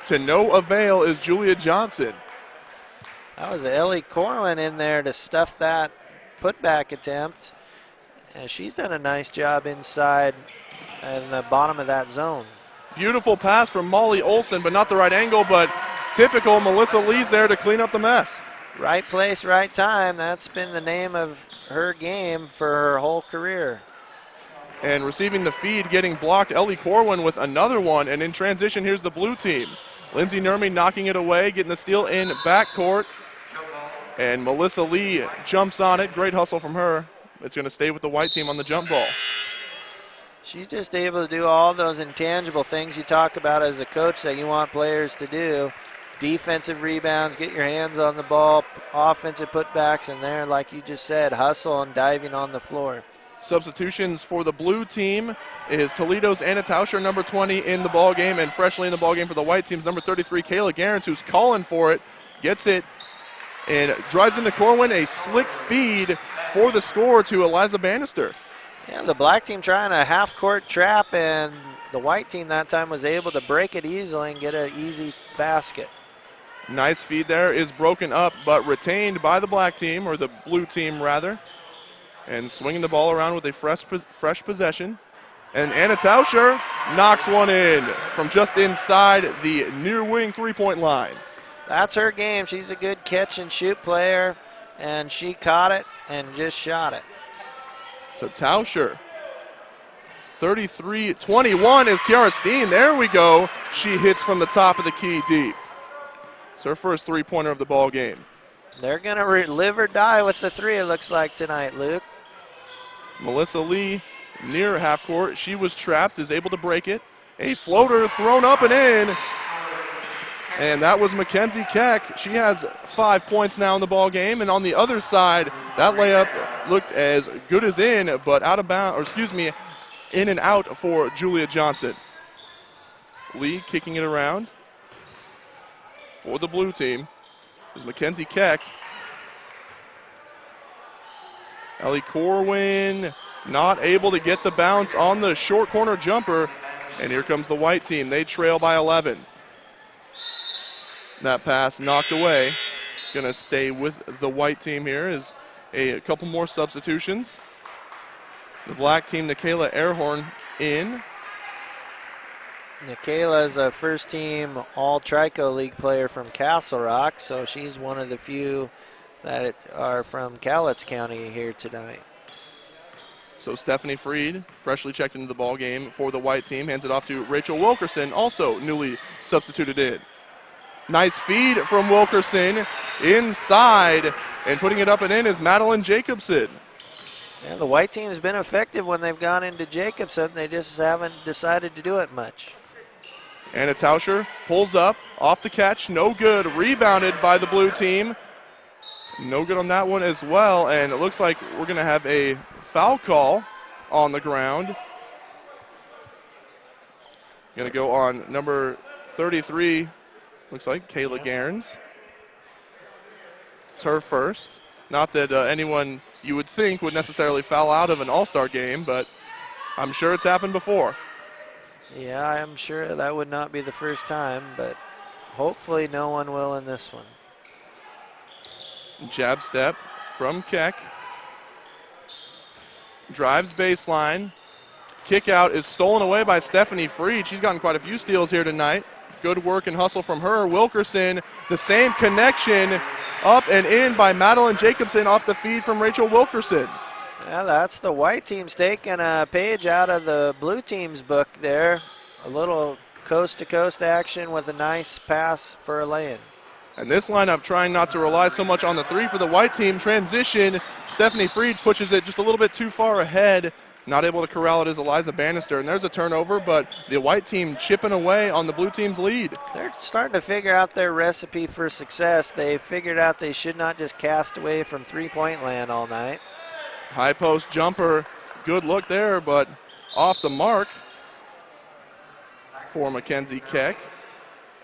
[SPEAKER 2] to no avail is Julia Johnson.
[SPEAKER 3] That was Ellie Corwin in there to stuff that putback attempt. And she's done a nice job inside in the bottom of that zone.
[SPEAKER 2] Beautiful pass from Molly Olsen, but not the right angle, but typical Melissa Lee's there to clean up the mess.
[SPEAKER 3] Right place, right time. That's been the name of her game for her whole career.
[SPEAKER 2] And receiving the feed, getting blocked, Ellie Corwin with another one. And in transition, here's the blue team. Lindsay Nurmi knocking it away, getting the steal in backcourt. And Melissa Lee jumps on it. Great hustle from her. It's going to stay with the white team on the jump ball.
[SPEAKER 3] She's just able to do all those intangible things you talk about as a coach that you want players to do. Defensive rebounds, get your hands on the ball, offensive putbacks, and there, like you just said, hustle and diving on the floor.
[SPEAKER 2] Substitutions for the blue team is Toledo's Anna Tauscher, number 20 in the ball game, and freshly in the ball game for the white team's number 33, Kayla Garrens, who's calling for it, gets it, and drives into Corwin, a slick feed for the score to Eliza Bannister.
[SPEAKER 3] Yeah, the black team trying a half-court trap, and the white team that time was able to break it easily and get an easy basket.
[SPEAKER 2] Nice feed there is broken up, but retained by the black team, or the blue team rather. And swinging the ball around with a fresh possession. And Anna Tauscher knocks one in from just inside the near wing three-point line.
[SPEAKER 3] That's her game. She's a good catch-and-shoot player, and she caught it and just shot it.
[SPEAKER 2] So Tauscher, 33-21 is Kiara Steen. There we go. She hits from the top of the key deep. It's her first three-pointer of the ball game.
[SPEAKER 3] They're going to live or die with the 3, it looks like, tonight, Luke.
[SPEAKER 2] Melissa Lee near half court. She was trapped, is able to break it. A floater thrown up and in. And that was Mackenzie Keck. She has 5 points now in the ball game. And on the other side, that layup looked as good as in, but out of bounds, in and out for Julia Johnson. Lee kicking it around for the blue team is Mackenzie Keck. Ellie Corwin not able to get the bounce on the short corner jumper. And here comes the white team. They trail by 11. That pass knocked away. Going to stay with the white team here is a couple more substitutions. The black team, Nikayla Airhorn in.
[SPEAKER 3] Nikayla is a first-team All-Trico League player from Castle Rock, so she's one of the few that are from Cowlitz County here tonight.
[SPEAKER 2] So Stephanie Freed, freshly checked into the ball game for the white team, hands it off to Rachel Wilkerson, also newly substituted in. Nice feed from Wilkerson inside, and putting it up and in is Madeline Jacobson.
[SPEAKER 3] Yeah, the white team's been effective when they've gone into Jacobson. They just haven't decided to do it much.
[SPEAKER 2] Anna Tauscher pulls up, off the catch, no good. Rebounded by the blue team. No good on that one as well, and it looks like we're going to have a foul call on the ground. Going to go on number 33, looks like Kayla Gairns. It's her first. Not that anyone you would think would necessarily foul out of an all-star game, but I'm sure it's happened before.
[SPEAKER 3] Yeah, I'm sure that would not be the first time, but hopefully no one will in this one.
[SPEAKER 2] Jab step from Keck. Drives baseline. Kick out is stolen away by Stephanie Freed. She's gotten quite a few steals here tonight. Good work and hustle from her. Wilkerson, the same connection, up and in by Madeline Jacobson off the feed from Rachel Wilkerson.
[SPEAKER 3] Yeah, that's the white team's taking a page out of the blue team's book there. A little coast-to-coast action with a nice pass for a lay-in.
[SPEAKER 2] And this lineup trying not to rely so much on the three for the white team. Transition, Stephanie Freed pushes it just a little bit too far ahead. Not able to corral it is Eliza Bannister. And there's a turnover, but the white team chipping away on the blue team's lead.
[SPEAKER 3] They're starting to figure out their recipe for success. They figured out they should not just cast away from three-point land all night.
[SPEAKER 2] High post jumper, good look there, but off the mark for Mackenzie Keck.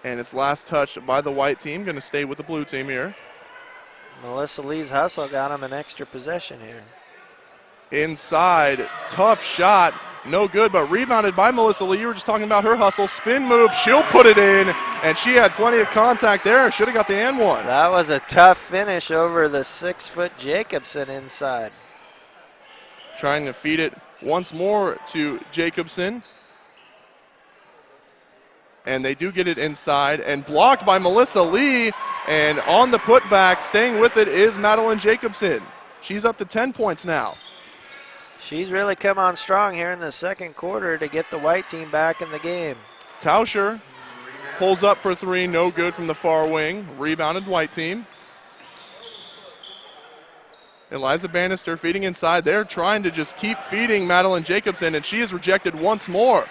[SPEAKER 2] And it's last touch by the white team. Going to stay with the blue team here.
[SPEAKER 3] Melissa Lee's hustle got him an extra possession here.
[SPEAKER 2] Inside, tough shot, no good, but rebounded by Melissa Lee. You were just talking about her hustle. Spin move, she'll put it in, and she had plenty of contact there. Should have got the and one.
[SPEAKER 3] That was a tough finish over the 6-foot Jacobson inside.
[SPEAKER 2] Trying to feed it once more to Jacobson. And they do get it inside and blocked by Melissa Lee. And on the putback, staying with it is Madeline Jacobson. She's up to 10 points now.
[SPEAKER 3] She's really come on strong here in the second quarter to get the white team back in the game.
[SPEAKER 2] Tauscher pulls up for three, no good from the far wing. Rebounded white team. Eliza Bannister feeding inside. They're trying to just keep feeding Madeline Jacobson, and she is rejected once more.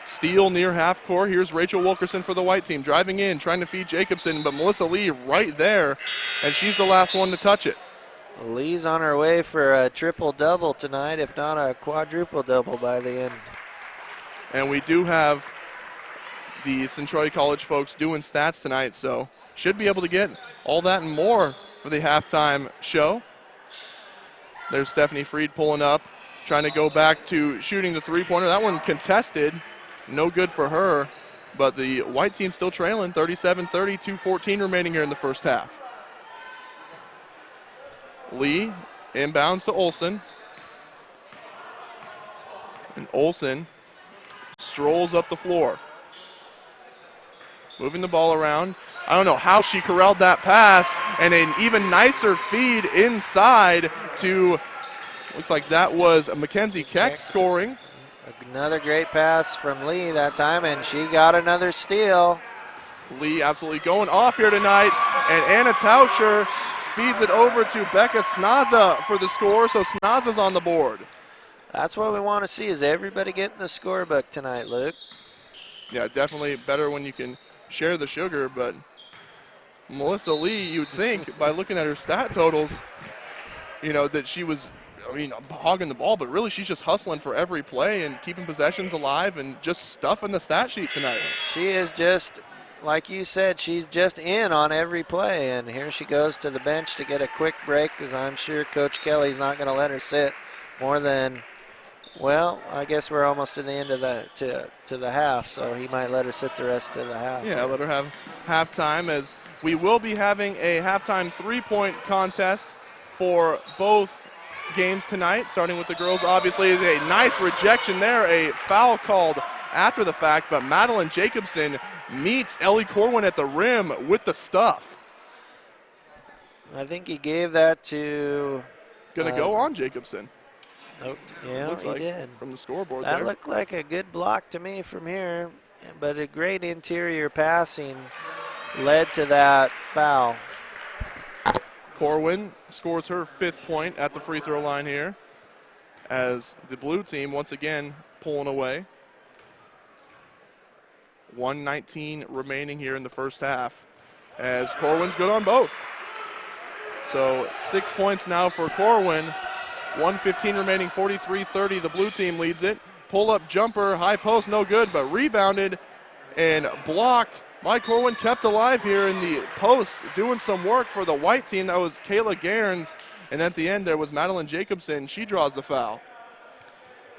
[SPEAKER 2] Steal near half court. Here's Rachel Wilkerson for the white team. Driving in, trying to feed Jacobson, but Melissa Lee right there, and she's the last one to touch it.
[SPEAKER 3] Lee's on her way for a triple-double tonight, if not a quadruple-double by the end.
[SPEAKER 2] And we do have the Centralia College folks doing stats tonight, so should be able to get all that and more for the halftime show. There's Stephanie Freed pulling up, trying to go back to shooting the three-pointer. That one contested. No good for her, but the white team still trailing 37-30, 2:14 remaining here in the first half. Lee inbounds to Olsen. And Olsen strolls up the floor. Moving the ball around. I don't know how she corralled that pass, and an even nicer feed inside to, looks like that was Mackenzie Keck scoring.
[SPEAKER 3] Another great pass from Lee that time, and she got another steal.
[SPEAKER 2] Lee absolutely going off here tonight, and Anna Tauscher feeds it over to Becca Snaza for the score, so Snaza's on the board.
[SPEAKER 3] That's what we want to see, is everybody getting the scorebook tonight, Luke.
[SPEAKER 2] Yeah, definitely better when you can share the sugar, but Melissa Lee, you'd think, by looking at her stat totals, you know, that she was, I mean, hogging the ball, but really she's just hustling for every play and keeping possessions alive and just stuffing the stat sheet tonight.
[SPEAKER 3] She is just, like you said, she's just in on every play, and here she goes to the bench to get a quick break, because I'm sure Coach Kelly's not going to let her sit more than, well, I guess we're almost to the end of the to the half, so he might let her sit the rest of the half.
[SPEAKER 2] Yeah, let her have halftime, as we will be having a halftime three-point contest for both games tonight, starting with the girls. Obviously, a nice rejection there, a foul called after the fact, but Madeline Jacobson meets Ellie Corwin at the rim with the stuff.
[SPEAKER 3] I think he gave that to...
[SPEAKER 2] Going to go on Jacobson.
[SPEAKER 3] Oh, yeah,
[SPEAKER 2] Looks
[SPEAKER 3] he
[SPEAKER 2] like
[SPEAKER 3] did.
[SPEAKER 2] from the scoreboard
[SPEAKER 3] That
[SPEAKER 2] there.
[SPEAKER 3] looked like a good block to me from here, but a great interior passing led to that foul.
[SPEAKER 2] Corwin scores her 5th point at the free throw line here as the blue team once again pulling away. 1:19 remaining here in the first half as Corwin's good on both. So 6 points now for Corwin. 1:15 remaining, 43-30. The blue team leads it. Pull-up jumper, high post, no good, but rebounded and blocked. Mike Corwin kept alive here in the post, doing some work for the white team. That was Kayla Gairns. And at the end, there was Madeline Jacobson. She draws the foul.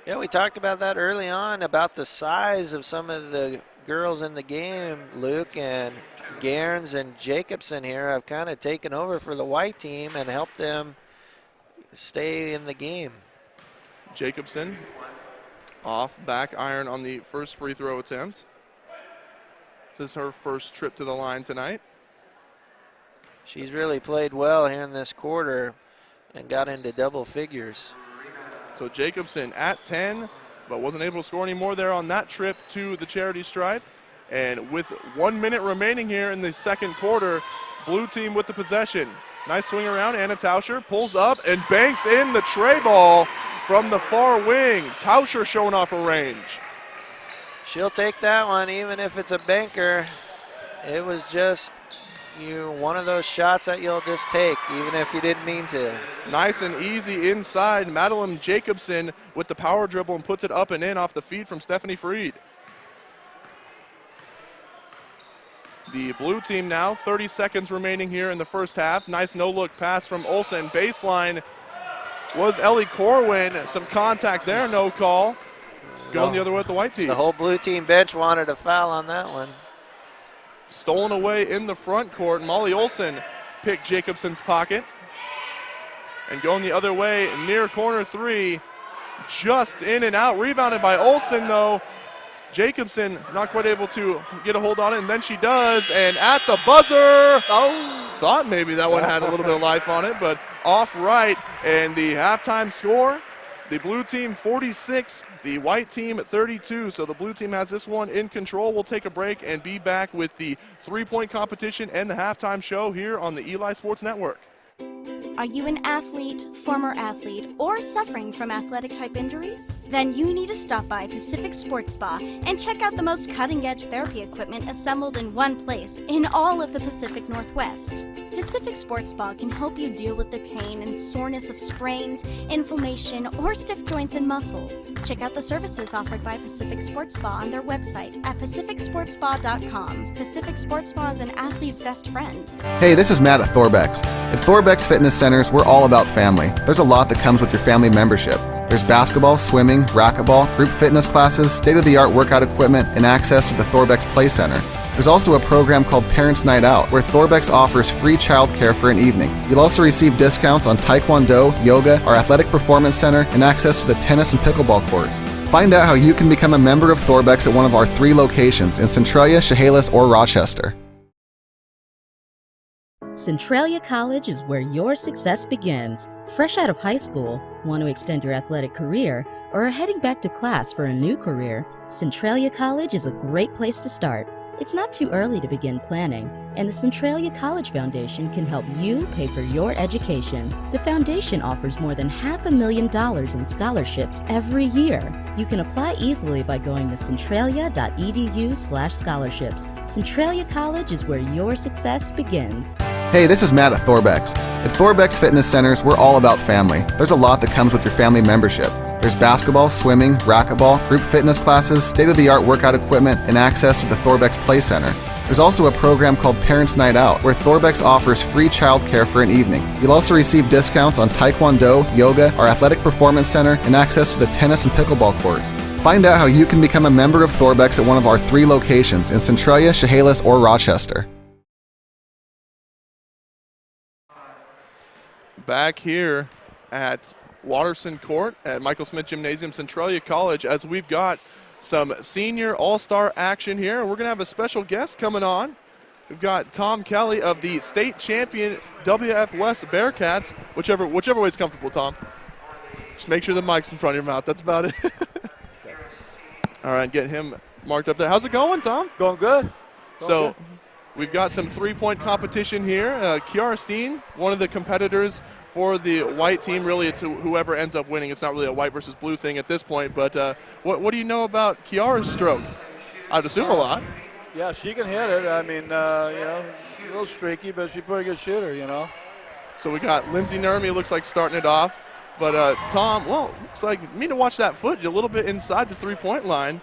[SPEAKER 3] Yeah, we talked about that early on, about the size of some of the girls in the game, Luke, and Gairns and Jacobson here have kind of taken over for the white team and helped them stay in the game.
[SPEAKER 2] Jacobson off back iron on the first free throw attempt. This is her first trip to the line tonight.
[SPEAKER 3] She's really played well here in this quarter and got into double figures.
[SPEAKER 2] So Jacobson at 10, but wasn't able to score any more there on that trip to the charity stripe. And with 1 minute remaining here in the second quarter, blue team with the possession. Nice swing around. Anna Tauscher pulls up and banks in the tray ball from the far wing. Tauscher showing off her range.
[SPEAKER 3] She'll take that one even if it's a banker. It was just one of those shots that you'll just take even if you didn't mean to.
[SPEAKER 2] Nice and easy inside. Madeline Jacobson with the power dribble and puts it up and in off the feed from Stephanie Freed. The blue team now, 30 seconds remaining here in the first half. Nice no-look pass from Olsen. Baseline was Ellie Corwin. Some contact there, no call. Going the other way with the white team.
[SPEAKER 3] The whole blue team bench wanted a foul on that one.
[SPEAKER 2] Stolen away in the front court. Molly Olsen picked Jacobson's pocket. And going the other way, near corner three. Just in and out. Rebounded by Olsen, though. Jacobson not quite able to get a hold on it, and then she does. And at the buzzer, thought maybe that one had a little bit of life on it, but off right. And the halftime score, the blue team 46, the white team 32. So the blue team has this one in control. We'll take a break and be back with the three-point competition and the halftime show here on the Eli Sports Network.
[SPEAKER 7] Are you an athlete, former athlete, or suffering from athletic-type injuries? Then you need to stop by Pacific Sports Spa and check out the most cutting-edge therapy equipment assembled in one place in all of the Pacific Northwest. Pacific Sports Spa can help you deal with the pain and soreness of sprains, inflammation, or stiff joints and muscles. Check out the services offered by Pacific Sports Spa on their website at pacificsportspa.com. Pacific Sports Spa is an athlete's best friend.
[SPEAKER 4] Hey, this is Matt at Thorbex. At Thorbex Fitness Centers, we're all about family. There's a lot that comes with your family membership. There's basketball, swimming, racquetball, group fitness classes, state-of-the-art workout equipment, and access to the Thorbex Play Center. There's also a program called Parents Night Out, where Thorbex offers free childcare for an evening. You'll also receive discounts on Taekwondo, yoga, our athletic performance center, and access to the tennis and pickleball courts. Find out how you can become a member of Thorbex at one of our 3 locations in Centralia, Chehalis, or Rochester.
[SPEAKER 1] Centralia College is where your success begins. Fresh out of high school, want to extend your athletic career, or are heading back to class for a new career, Centralia College is a great place to start. It's not too early to begin planning, and the Centralia College Foundation can help you pay for your education. The foundation offers more than $500,000 in scholarships every year. You can apply easily by going to centralia.edu/scholarships. Centralia College is where your success begins.
[SPEAKER 4] Hey, this is Matt at Thorbex. At Thorbex Fitness Centers, we're all about family. There's a lot that comes with your family membership. There's basketball, swimming, racquetball, group fitness classes, state-of-the-art workout equipment, and access to the Thorbex Play Center. There's also a program called Parents Night Out, where Thorbex offers free childcare for an evening. You'll also receive discounts on Taekwondo, yoga, our athletic performance center, and access to the tennis and pickleball courts. Find out how you can become a member of Thorbex at one of our 3 locations in Centralia, Chehalis, or Rochester.
[SPEAKER 2] Back here at Watterson Court at Michael Smith Gymnasium, Centralia College, as we've got some senior all-star action here. We're going to have a special guest coming on. We've got Tom Kelly of the state champion WF West Bearcats, whichever way is comfortable, Tom. Just make sure the mic's in front of your mouth. That's about it. All right, get him marked up there. How's it going, Tom?
[SPEAKER 8] Going good.
[SPEAKER 2] So we've got some three-point competition here. Kiara Steen, one of the competitors for the white team. Really, it's whoever ends up winning. It's not really a white versus blue thing at this point. But what do you know about Kiara's stroke? I'd assume a lot.
[SPEAKER 8] Yeah, she can hit it. I mean, a little streaky, but she's a pretty good shooter,
[SPEAKER 2] So we got Lindsay Nurmi, looks like starting it off. But Tom, looks like you need to watch that foot. You're a little bit inside the three-point line.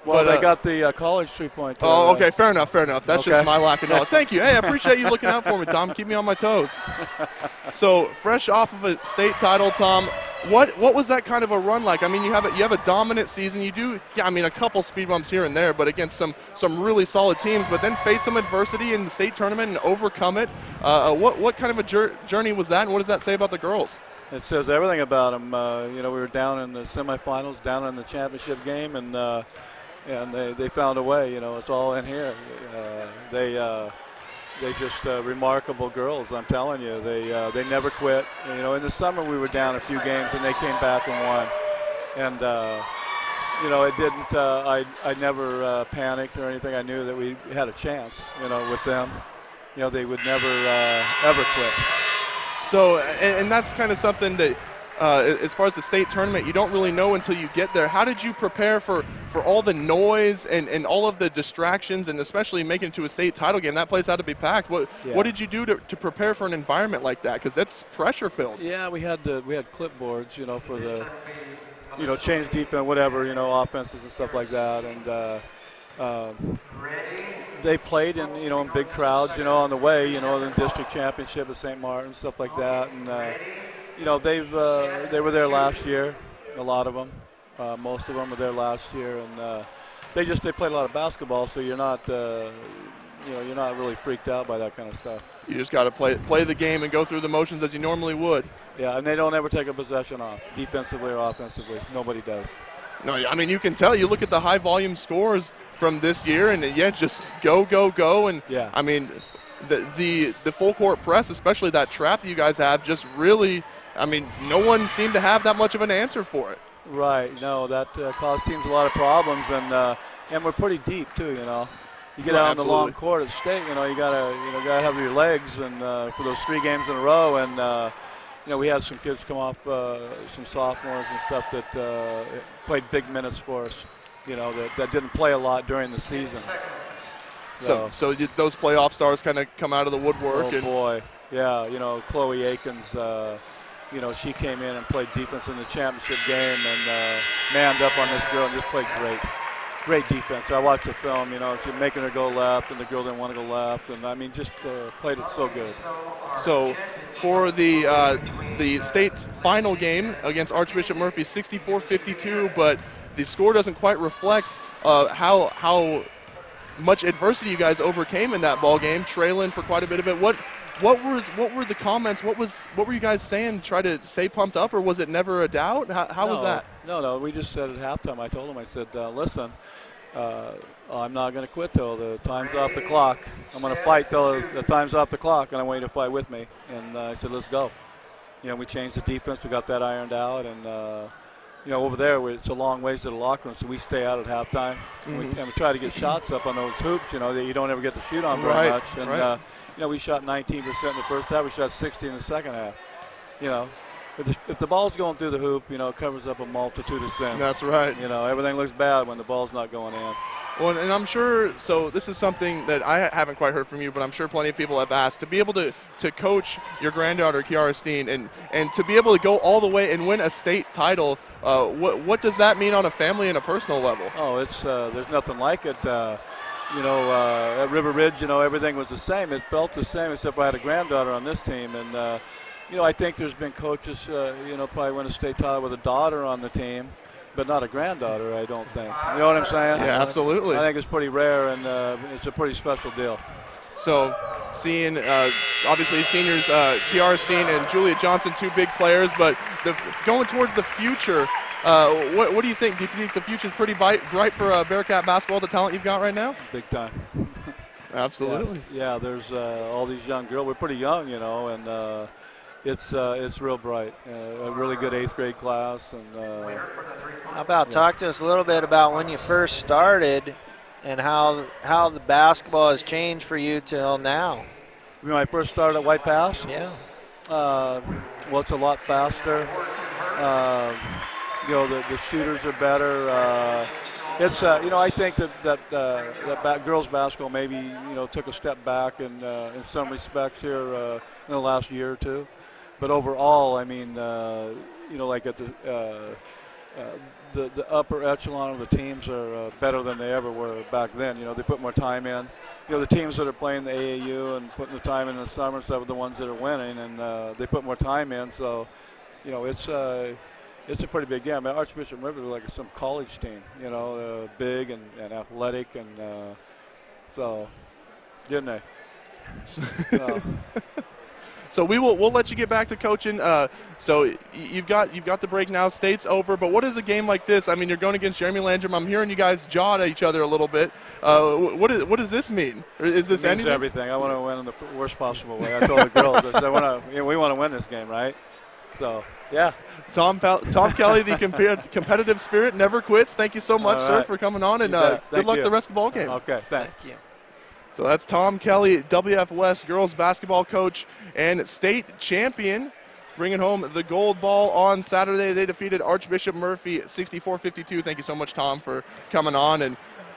[SPEAKER 8] Well, they got the college 3-point.
[SPEAKER 2] Oh, okay, fair enough. That's just my lack of knowledge. Thank you. Hey, I appreciate you looking out for me, Tom. Keep me on my toes. So, fresh off of a state title, Tom, what was that kind of a run like? I mean, you have a dominant season. You do, a couple speed bumps here and there, but against some really solid teams. But then face some adversity in the state tournament and overcome it. What kind of a journey was that, and what does that say about the girls?
[SPEAKER 8] It says everything about them. We were down in the semifinals, down in the championship game, and they found a way. It's all in here. They just remarkable girls. I'm telling you, they never quit. In the summer we were down a few games, and they came back and won. And it didn't. I never panicked or anything. I knew that we had a chance. With them, they would never ever quit.
[SPEAKER 2] So, and that's kind of something that, as far as the state tournament, you don't really know until you get there. How did you prepare for all the noise and all of the distractions, and especially making it to a state title game? That place had to be packed. What did you do to prepare for an environment like that? Because that's pressure filled.
[SPEAKER 8] Yeah, we had clipboards, for the, change defense, whatever, offenses and stuff like that, and. They played in big crowds on the way the district championship at St. Martin, stuff like that, and they were there last year, a lot of them, most of them were there last year, and they played a lot of basketball, so you're not really freaked out by that kind of stuff.
[SPEAKER 2] You just got to play the game and go through the motions as you normally would.
[SPEAKER 8] Yeah, and they don't ever take a possession off, defensively or offensively. Nobody does.
[SPEAKER 2] No, I mean, you can tell. You look at the high-volume scores from this year, and, just go. And, I mean, the full-court press, especially that trap that you guys have, just really, no one seemed to have that much of an answer for it.
[SPEAKER 8] Right. No, that caused teams a lot of problems, and we're pretty deep, too, You get out on the long court at state, you gotta have your legs, and for those 3 games in a row, and we had some kids come off, some sophomores and stuff that played big minutes for us, that didn't play a lot during the season.
[SPEAKER 2] So those playoff stars kind of come out of the woodwork.
[SPEAKER 8] Oh, boy. Yeah, Chloe Akins, she came in and played defense in the championship game and manned up on this girl and just played great. Great defense. I watched the film, she making her go left, and the girl didn't want to go left, and just played it so good.
[SPEAKER 2] So, for the state final game against Archbishop Murphy, 64-52, but the score doesn't quite reflect how much adversity you guys overcame in that ball game, trailing for quite a bit of it. What were the comments? What were you guys saying? Try to stay pumped up, or was it never a doubt? How was that?
[SPEAKER 8] No. We just said at halftime. I told them. I said, listen, I'm not going to quit till the time's off the clock. I'm going to fight till the time's off the clock, and I want you to fight with me. And I said, let's go. We changed the defense. We got that ironed out, and over there it's a long ways to the locker room, so we stay out at halftime, and we try to get shots up on those hoops. That you don't ever get to shoot on very much. And we shot 19% in the first half. We shot 60 in the second half. If the ball's going through the hoop, it covers up a multitude of sins.
[SPEAKER 2] That's right.
[SPEAKER 8] Everything looks bad when the ball's not going in.
[SPEAKER 2] Well, and I'm sure, so this is something that I haven't quite heard from you, but I'm sure plenty of people have asked, to be able to coach your granddaughter, Kiara Steen, and to be able to go all the way and win a state title, what does that mean on a family and a personal level?
[SPEAKER 8] Oh, it's there's nothing like it. At River Ridge, everything was the same. It felt the same, except I had a granddaughter on this team. And, I think there's been coaches, probably win a state title with a daughter on the team, but not a granddaughter, I don't think. You know what I'm saying?
[SPEAKER 2] Yeah, absolutely.
[SPEAKER 8] I think it's pretty rare, and it's a pretty special deal.
[SPEAKER 2] So seeing, obviously, seniors Kiara Steen and Julia Johnson, 2 big players, but going towards the future, what do you think? Do you think the future is pretty bright for Bearcat basketball, the talent you've got right now?
[SPEAKER 8] Big time.
[SPEAKER 2] Absolutely.
[SPEAKER 8] Yes. Yeah, there's all these young girls. We're pretty young, and it's real bright. A really good 8th grade class. And
[SPEAKER 3] how about talk to us a little bit about when you first started and how the basketball has changed for you till now?
[SPEAKER 8] When I first started at White Pass?
[SPEAKER 3] Yeah.
[SPEAKER 8] Well, it's a lot faster. The shooters are better. It's I think that girls basketball maybe took a step back in some respects here in the last year or two, but overall, I mean, like at the upper echelon of the teams are better than they ever were back then. They put more time in. The teams that are playing the AAU and putting the time in the summer and stuff are the ones that are winning, and they put more time in. So, it's a pretty big game. I mean, Archbishop River is like some college team, big and athletic, and so didn't they?
[SPEAKER 2] So we'll let you get back to coaching. So you've got the break now. State's over, but what is a game like this? I mean, you're going against Jeremy Landrum. I'm hearing you guys jaw at each other a little bit. What does this mean? Or is this
[SPEAKER 8] it means
[SPEAKER 2] anything?
[SPEAKER 8] Everything. I want to win in the worst possible way. I told the girls, I said, we want to win this game, right? So, yeah.
[SPEAKER 2] Tom Kelly, the competitive spirit, never quits. Thank you so much, sir, for coming on, and good luck the rest of the ball game.
[SPEAKER 8] Okay, thanks.
[SPEAKER 3] Thank you.
[SPEAKER 2] So that's Tom Kelly, WF West girls basketball coach and state champion, bringing home the gold ball on Saturday. They defeated Archbishop Murphy 64-52. Thank you so much, Tom, for coming on. And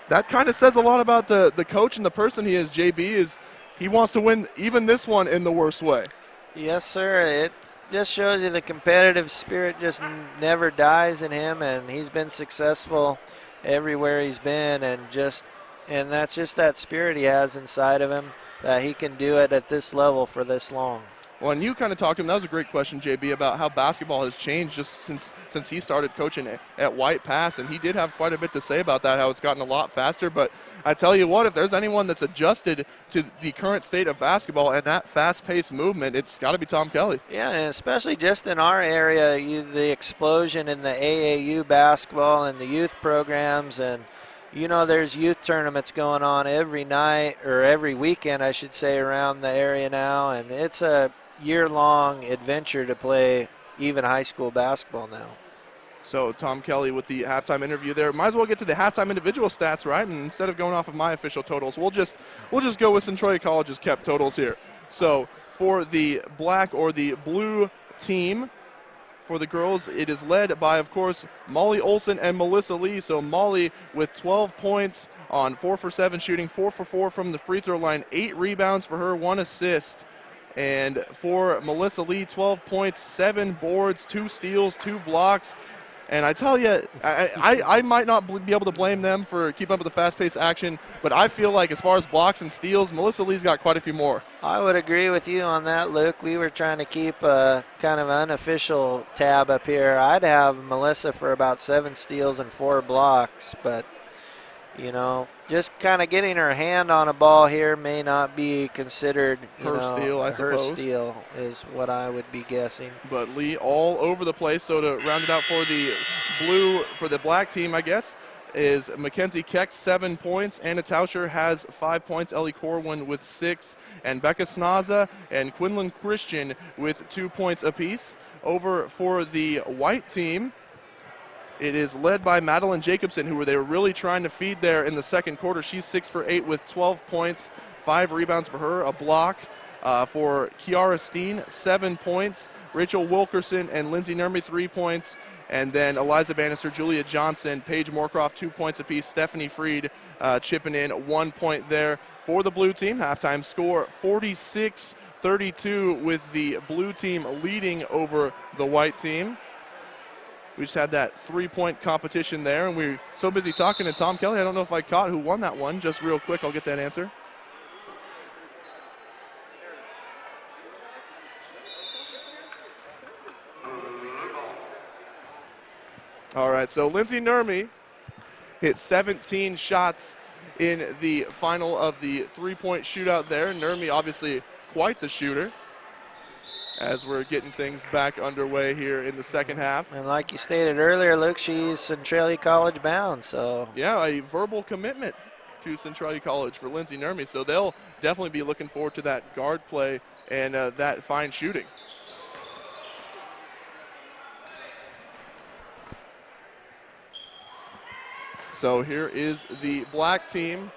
[SPEAKER 2] that kind of says a lot about the coach and the person he is. JB is he wants to win even this one in the worst way.
[SPEAKER 3] Yes, sir. It just shows you the competitive spirit just never dies in him, and he's been successful everywhere he's been, and that's just that spirit he has inside of him that he can do it at this level for this long.
[SPEAKER 2] Well, and you kind of talked to him. That was a great question, JB, about how basketball has changed just since he started coaching at White Pass, and he did have quite a bit to say about that, how it's gotten a lot faster. But I tell you what, if there's anyone that's adjusted to the current state of basketball and that fast-paced movement, it's got to be Tom Kelly.
[SPEAKER 3] Yeah, and especially just in our area, the explosion in the AAU basketball and the youth programs, and there's youth tournaments going on every night, or every weekend, I should say, around the area now, and it's a year-long adventure to play even high school basketball now.
[SPEAKER 2] So Tom Kelly with the halftime interview there. Might as well get to the halftime individual stats, right? And instead of going off of my official totals, we'll just go with Centralia College's kept totals here. So for the black or the blue team, for the girls, it is led by, of course, Molly Olson and Melissa Lee. So Molly with 12 points on 4 for 7 shooting, 4 for 4 from the free throw line, 8 rebounds for her, 1 assist. And for Melissa Lee, 12 points, 7 boards, 2 steals, 2 blocks. And I tell you, I might not be able to blame them for keeping up with the fast-paced action, but I feel like as far as blocks and steals, Melissa Lee's got quite a few more.
[SPEAKER 3] I would agree with you on that, Luke. We were trying to keep a kind of unofficial tab up here. I'd have Melissa for about 7 steals and 4 blocks, but, just kind of getting her hand on a ball here may not be considered
[SPEAKER 2] her steal, I suppose.
[SPEAKER 3] Her steal is what I would be guessing.
[SPEAKER 2] But Lee all over the place. So to round it out for the black team, I guess, is Mackenzie Keck, 7 points. Anna Tauscher has 5 points. Ellie Corwin with 6. And Becca Snaza and Quinlan Christian with 2 points apiece. Over for the white team, it is led by Madeline Jacobson, who they were really trying to feed there in the second quarter. She's 6 for 8 with 12 points, 5 rebounds for her, a block. For Kiara Steen, 7 points. Rachel Wilkerson and Lindsay Nurmi, 3 points. And then Eliza Bannister, Julia Johnson, Paige Moorcroft, 2 points apiece. Stephanie Freed chipping in 1 point there for the blue team. Halftime score 46-32 with the blue team leading over the white team. We just had that 3-point competition there, and we're so busy talking to Tom Kelly, I don't know if I caught who won that one. Just real quick, I'll get that answer. All right, so Lindsay Nurmi hit 17 shots in the final of the 3-point shootout there. Nurmi obviously quite the shooter, as we're getting things back underway here in the second half.
[SPEAKER 3] And like you stated earlier, Luke, she's Centralia College bound, so.
[SPEAKER 2] Yeah, a verbal commitment to Centralia College for Lindsay Nurmi, so they'll definitely be looking forward to that guard play and that fine shooting. So here is the black team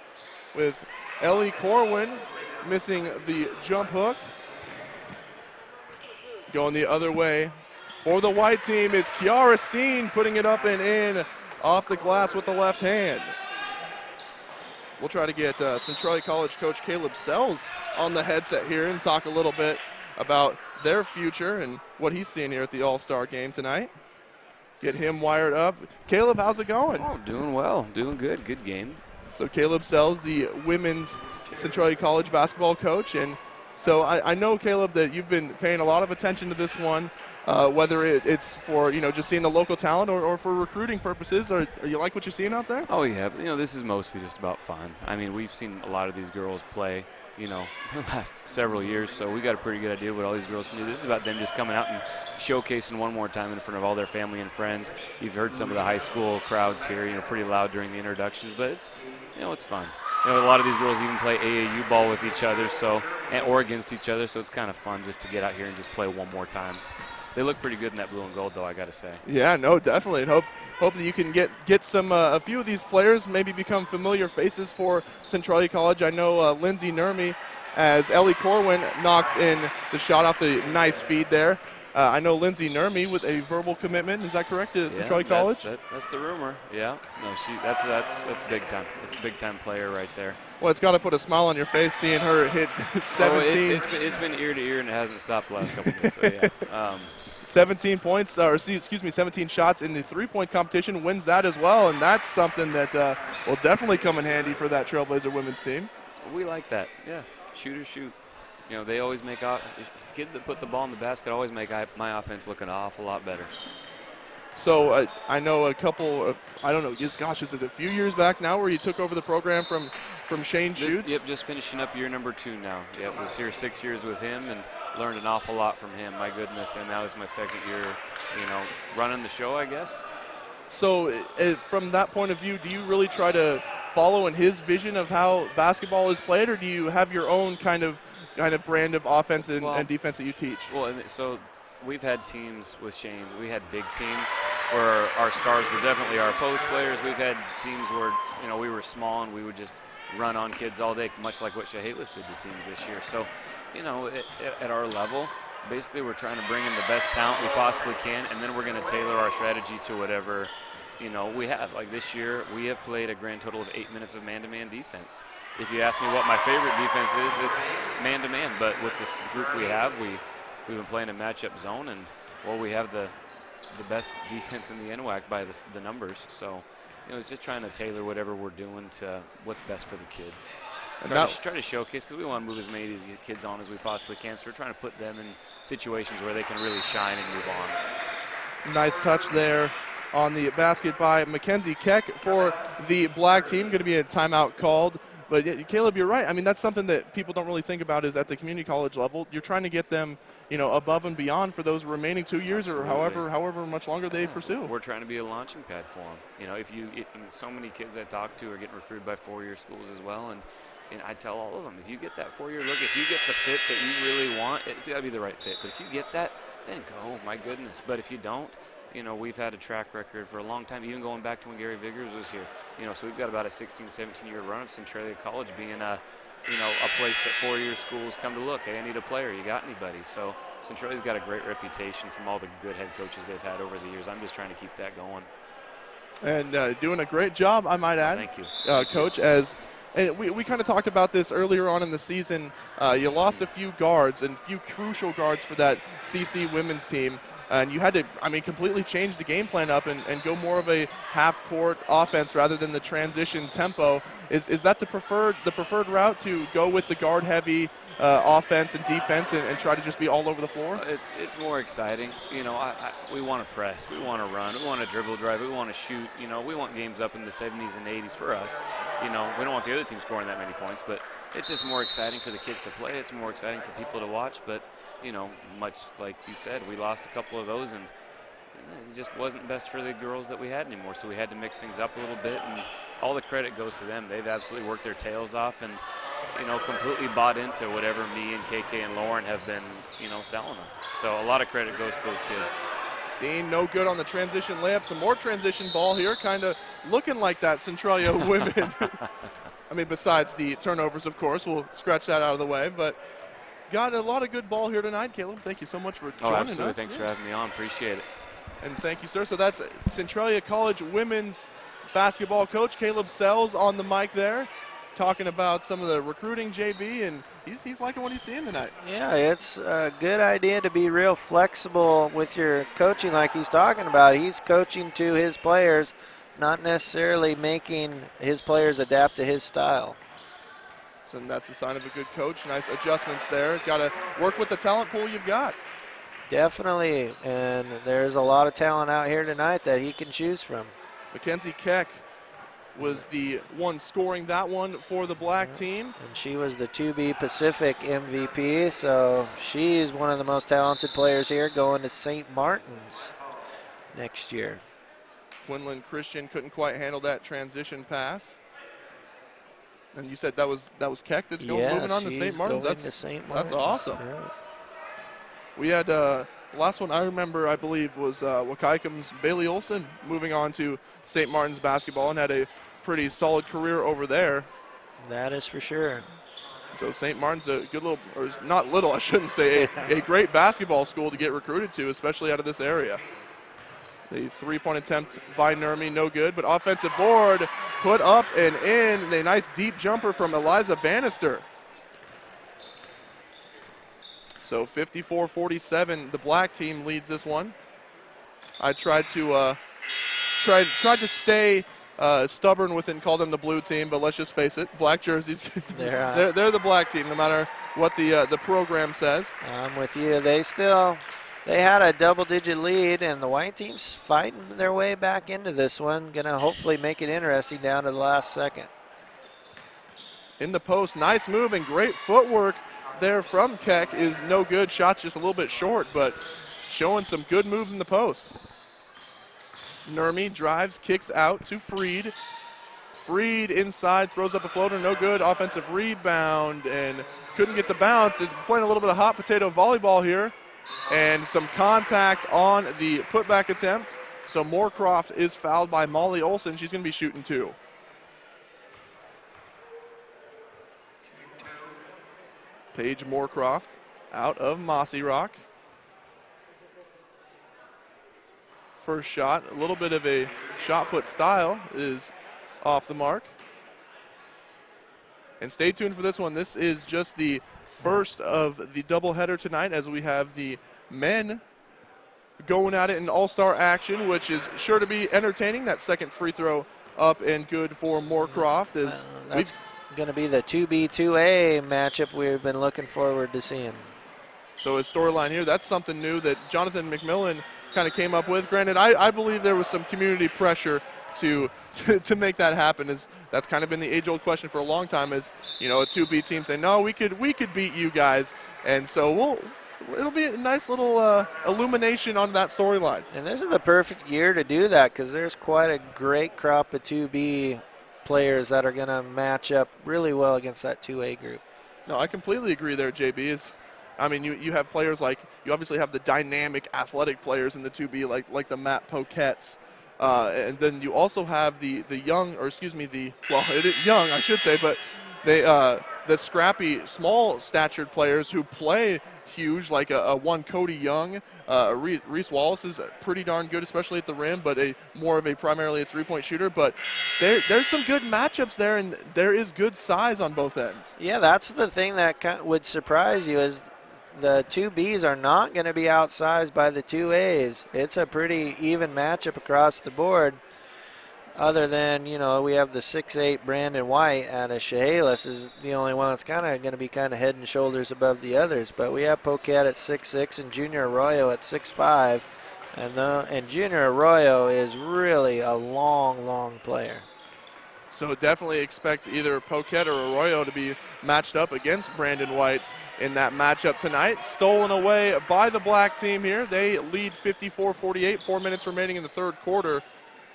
[SPEAKER 2] with Ellie Corwin missing the jump hook. Going the other way for the white team is Kiara Steen putting it up and in off the glass with the left hand. We'll try to get Centralia College coach Caleb Sells on the headset here and talk a little bit about their future and what he's seeing here at the All-Star game tonight. Get him wired up. Caleb, how's it going?
[SPEAKER 9] Oh, doing well. Doing good. Good game.
[SPEAKER 2] So Caleb Sells, the women's Centralia College basketball coach. And so I know, Caleb, that you've been paying a lot of attention to this one, whether it's for, just seeing the local talent or for recruiting purposes. Or you like what you're seeing out there?
[SPEAKER 9] Oh, yeah. This is mostly just about fun. I mean, we've seen a lot of these girls play, the last several years, so we got a pretty good idea what all these girls can do. This is about them just coming out and showcasing one more time in front of all their family and friends. You've heard some of the high school crowds here, pretty loud during the introductions, but it's, it's fun. A lot of these girls even play AAU ball with each other, or against each other, so it's kind of fun just to get out here and just play one more time. They look pretty good in that blue and gold, though, I got to say.
[SPEAKER 2] Yeah, no, definitely. And hope that you can get some a few of these players maybe become familiar faces for Centralia College. I know Lindsay Nurmi, as Ellie Corwin knocks in the shot off the nice feed there. I know Lindsay Nurmi with a verbal commitment. Is that correct to Centralia College?
[SPEAKER 9] That's the rumor. Yeah. No, that's big time. It's a big time player right there.
[SPEAKER 2] Well, it's got to put a smile on your face seeing her hit 17.
[SPEAKER 9] It's been ear to ear and it hasn't stopped the last couple of days. So yeah.
[SPEAKER 2] 17 points, 17 shots in the three-point competition, wins that as well, and that's something that will definitely come in handy for that Trailblazer women's team.
[SPEAKER 9] We like that. Yeah. Shooters shoot. They always make kids that put the ball in the basket always make my offense look an awful lot better.
[SPEAKER 2] So I know a couple, I don't know, is it a few years back now where you took over the program from Shane Schutz?
[SPEAKER 9] Yep, just finishing up year number 2 now. Yep, was here 6 years with him and learned an awful lot from him, my goodness, and now is my second year, running the show, I guess.
[SPEAKER 2] So from that point of view, do you really try to follow in his vision of how basketball is played, or do you have your own kind of brand of offense and defense that you teach?
[SPEAKER 9] Well, so we've had teams with Shane. We had big teams where our stars were definitely our post players. We've had teams where, we were small and we would just run on kids all day, much like what Chehalis did to teams this year. So, at our level, basically we're trying to bring in the best talent we possibly can, and then we're going to tailor our strategy to whatever, we have. Like this year, we have played a grand total of 8 minutes of man-to-man defense. If you ask me what my favorite defense is, it's man-to-man. But with this group we have, we've been playing a matchup zone, and we have the best defense in the NWAC by the numbers. So, it's just trying to tailor whatever we're doing to what's best for the kids. Try to showcase, because we want to move as many of these kids on as we possibly can. So we're trying to put them in situations where they can really shine and move on.
[SPEAKER 2] Nice touch there on the basket by Mackenzie Keck for the black team. Going to be a timeout called. But Caleb, you're right. I mean, that's something that people don't really think about is at the community college level. You're trying to get them, above and beyond for those remaining 2 years. Absolutely. Or however much longer they pursue.
[SPEAKER 9] We're trying to be a launching pad for them. So many kids I talk to are getting recruited by 4-year schools as well, and I tell all of them, if you get that 4-year look, if you get the fit that you really want, it's got to be the right fit. But if you get that, then go, my goodness. But if you don't, we've had a track record for a long time, even going back to when Gary Viggers was here. So we've got about a 16, 17-year run of Centralia College being a place that 4-year schools come to look. Hey, I need a player. You got anybody? So Centralia's got a great reputation from all the good head coaches they've had over the years. I'm just trying to keep that going.
[SPEAKER 2] And doing a great job, I might add.
[SPEAKER 9] Thank you.
[SPEAKER 2] Coach, and we kind of talked about this earlier on in the season. You lost a few guards and a few crucial guards for that CC women's team. And you had to, completely change the game plan up and go more of a half-court offense rather than the transition tempo. Is that the preferred route, to go with the guard-heavy offense and defense and try to just be all over the floor?
[SPEAKER 9] It's more exciting. We want to press. We want to run. We want to dribble drive. We want to shoot. We want games up in the 70s and 80s for us. We don't want the other team scoring that many points, but it's just more exciting for the kids to play. It's more exciting for people to watch, but much like you said, we lost a couple of those, and it just wasn't best for the girls that we had anymore. So we had to mix things up a little bit, and all the credit goes to them. They've absolutely worked their tails off and, completely bought into whatever me and KK and Lauren have been, selling them. So a lot of credit goes to those kids.
[SPEAKER 2] Steen no good on the transition layup. Some more transition ball here, kind of looking like that Centralia women. I mean, besides the turnovers, of course, we'll scratch that out of the way. But got a lot of good ball here tonight, Caleb. Thank you so much for joining us.
[SPEAKER 9] Absolutely. Thanks for having me on. Appreciate it.
[SPEAKER 2] And thank you, sir. So that's Centralia College women's basketball coach Caleb Sells on the mic there, talking about some of the recruiting, JB, and he's liking what he's seeing tonight.
[SPEAKER 3] Yeah, it's a good idea to be real flexible with your coaching like he's talking about. He's coaching to his players, not necessarily making his players adapt to his style.
[SPEAKER 2] So that's a sign of a good coach. Nice adjustments there. Got to work with the talent pool you've got.
[SPEAKER 3] Definitely, and there's a lot of talent out here tonight that he can choose from.
[SPEAKER 2] Mackenzie Keck was the one scoring that one for the black team.
[SPEAKER 3] And she was the 2B Pacific MVP, so she's one of the most talented players here going to St. Martin's next year.
[SPEAKER 2] Quinlan Christian couldn't quite handle that transition pass. And you said that was Keck that's moving on to St. Martin's. That's awesome.
[SPEAKER 3] Yes.
[SPEAKER 2] We had the last one I remember, I believe, was Wakaikum's Bailey Olson moving on to St. Martin's basketball and had a pretty solid career over there.
[SPEAKER 3] That is for sure.
[SPEAKER 2] So St. Martin's a good little, or not little, I shouldn't say, a great basketball school to get recruited to, especially out of this area. The three-point attempt by Nurmi, no good, but offensive board put up and in. A nice deep jumper from Eliza Bannister. So 54-47, the black team leads this one. I tried to stay stubborn with it and call them the blue team, but let's just face it, black jerseys, they're the black team, no matter what the program says.
[SPEAKER 3] I'm with you. They had a double-digit lead, and the white team's fighting their way back into this one. Going to hopefully make it interesting down to the last second.
[SPEAKER 2] In the post, nice move and great footwork there from Keck is no good. Shot's just a little bit short, but showing some good moves in the post. Nurmi drives, kicks out to Freed. Freed inside, throws up a floater, no good. Offensive rebound and couldn't get the bounce. It's playing a little bit of hot potato volleyball here. And some contact on the putback attempt. So Moorcroft is fouled by Molly Olson. She's going to be shooting two. Paige Moorcroft out of Mossy Rock. First shot, a little bit of a shot put style is off the mark. And stay tuned for this one. This is just the first of the doubleheader tonight as we have the men going at it in all-star action, which is sure to be entertaining. That second free throw up and good for Moorcroft.
[SPEAKER 3] That's going to be the 2B2A matchup we've been looking forward to seeing.
[SPEAKER 2] So his storyline here, that's something new that Jonathan McMillan kind of came up with. Granted, I believe there was some community pressure to make that happen. That's kind of been the age-old question for a long time. Is a 2B team saying, no, we could beat you guys, and so it'll be a nice little illumination on that storyline.
[SPEAKER 3] And this is the perfect year to do that because there's quite a great crop of 2B players that are going to match up really well against that 2A group.
[SPEAKER 2] No, I completely agree there, JB. You have players like, you obviously have the dynamic athletic players in the 2B like the Matt Poquettes. And then you also have the young, or excuse me, it is young, I should say, but the scrappy, small-statured players who play huge, like a one Cody Young. Reese Wallace is pretty darn good, especially at the rim, but more of a primarily a three-point shooter. But there's some good matchups there, and there is good size on both ends.
[SPEAKER 3] Yeah, that's the thing that would surprise you is the 2Bs are not going to be outsized by the 2As. It's a pretty even matchup across the board. Other than, we have the 6'8" Brandon White out of Chehalis is the only one that's kind of going to be kind of head and shoulders above the others. But we have Poquette at 6'6" and Junior Arroyo at 6'5". And Junior Arroyo is really a long player.
[SPEAKER 2] So definitely expect either Poquette or Arroyo to be matched up against Brandon White in that matchup tonight. Stolen away by the black team here. They lead 54-48, 4 minutes remaining in the third quarter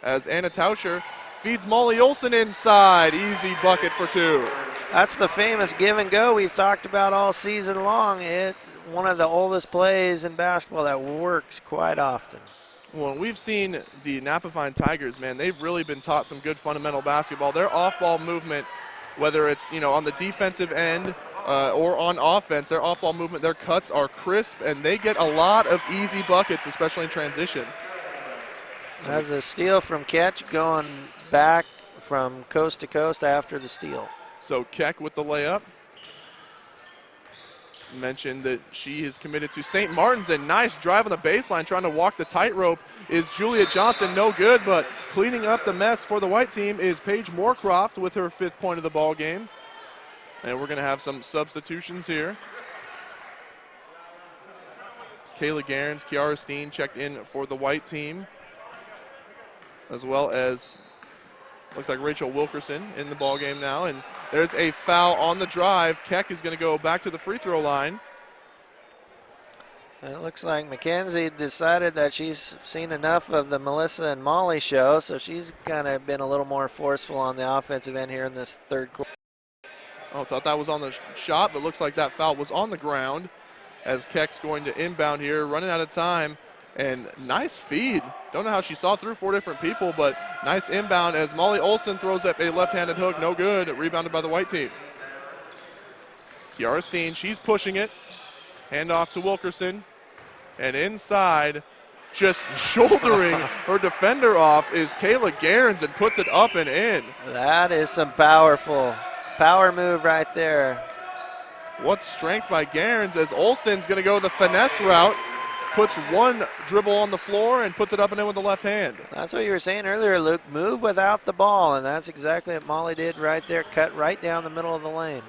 [SPEAKER 2] as Anna Tauscher feeds Molly Olson inside. Easy bucket for two.
[SPEAKER 3] That's the famous give and go we've talked about all season long. It's one of the oldest plays in basketball that works quite often.
[SPEAKER 2] Well, we've seen the Napavine Tigers, man, they've really been taught some good fundamental basketball. Their off-ball movement, whether it's, on the defensive end or on offense, their off-ball movement, their cuts are crisp, and they get a lot of easy buckets, especially in transition.
[SPEAKER 3] As a steal from Ketch, going back from coast to coast after the steal.
[SPEAKER 2] So Keck with the layup. Mentioned that she is committed to St. Martin's, and nice drive on the baseline, trying to walk the tightrope is Julia Johnson. No good, but cleaning up the mess for the white team is Paige Moorcroft with her 5th point of the ball game. And we're going to have some substitutions here. Kayla Garenz, Kiara Steen checked in for the white team, as well as looks like Rachel Wilkerson in the ball game now, and there's a foul on the drive. Keck is going to go back to the free throw line.
[SPEAKER 3] It looks like Mackenzie decided that she's seen enough of the Melissa and Molly show, so she's kind of been a little more forceful on the offensive end here in this 3rd quarter.
[SPEAKER 2] Oh, thought that was on the shot, but looks like that foul was on the ground as Keck's going to inbound here, running out of time. And nice feed. Don't know how she saw through 4 different people, but nice inbound as Molly Olson throws up a left-handed hook. No good. Rebounded by the white team. Kiara Steen, she's pushing it. Hand off to Wilkerson. And inside, just shouldering her defender off is Kayla Garenz and puts it up and in.
[SPEAKER 3] That is some powerful power move right there.
[SPEAKER 2] What strength by Garenz as Olson's going to go the finesse route. Puts one dribble on the floor and puts it up and in with the left hand.
[SPEAKER 3] That's what you were saying earlier, Luke. Move without the ball, and that's exactly what Molly did right there. Cut right down the middle of the lane.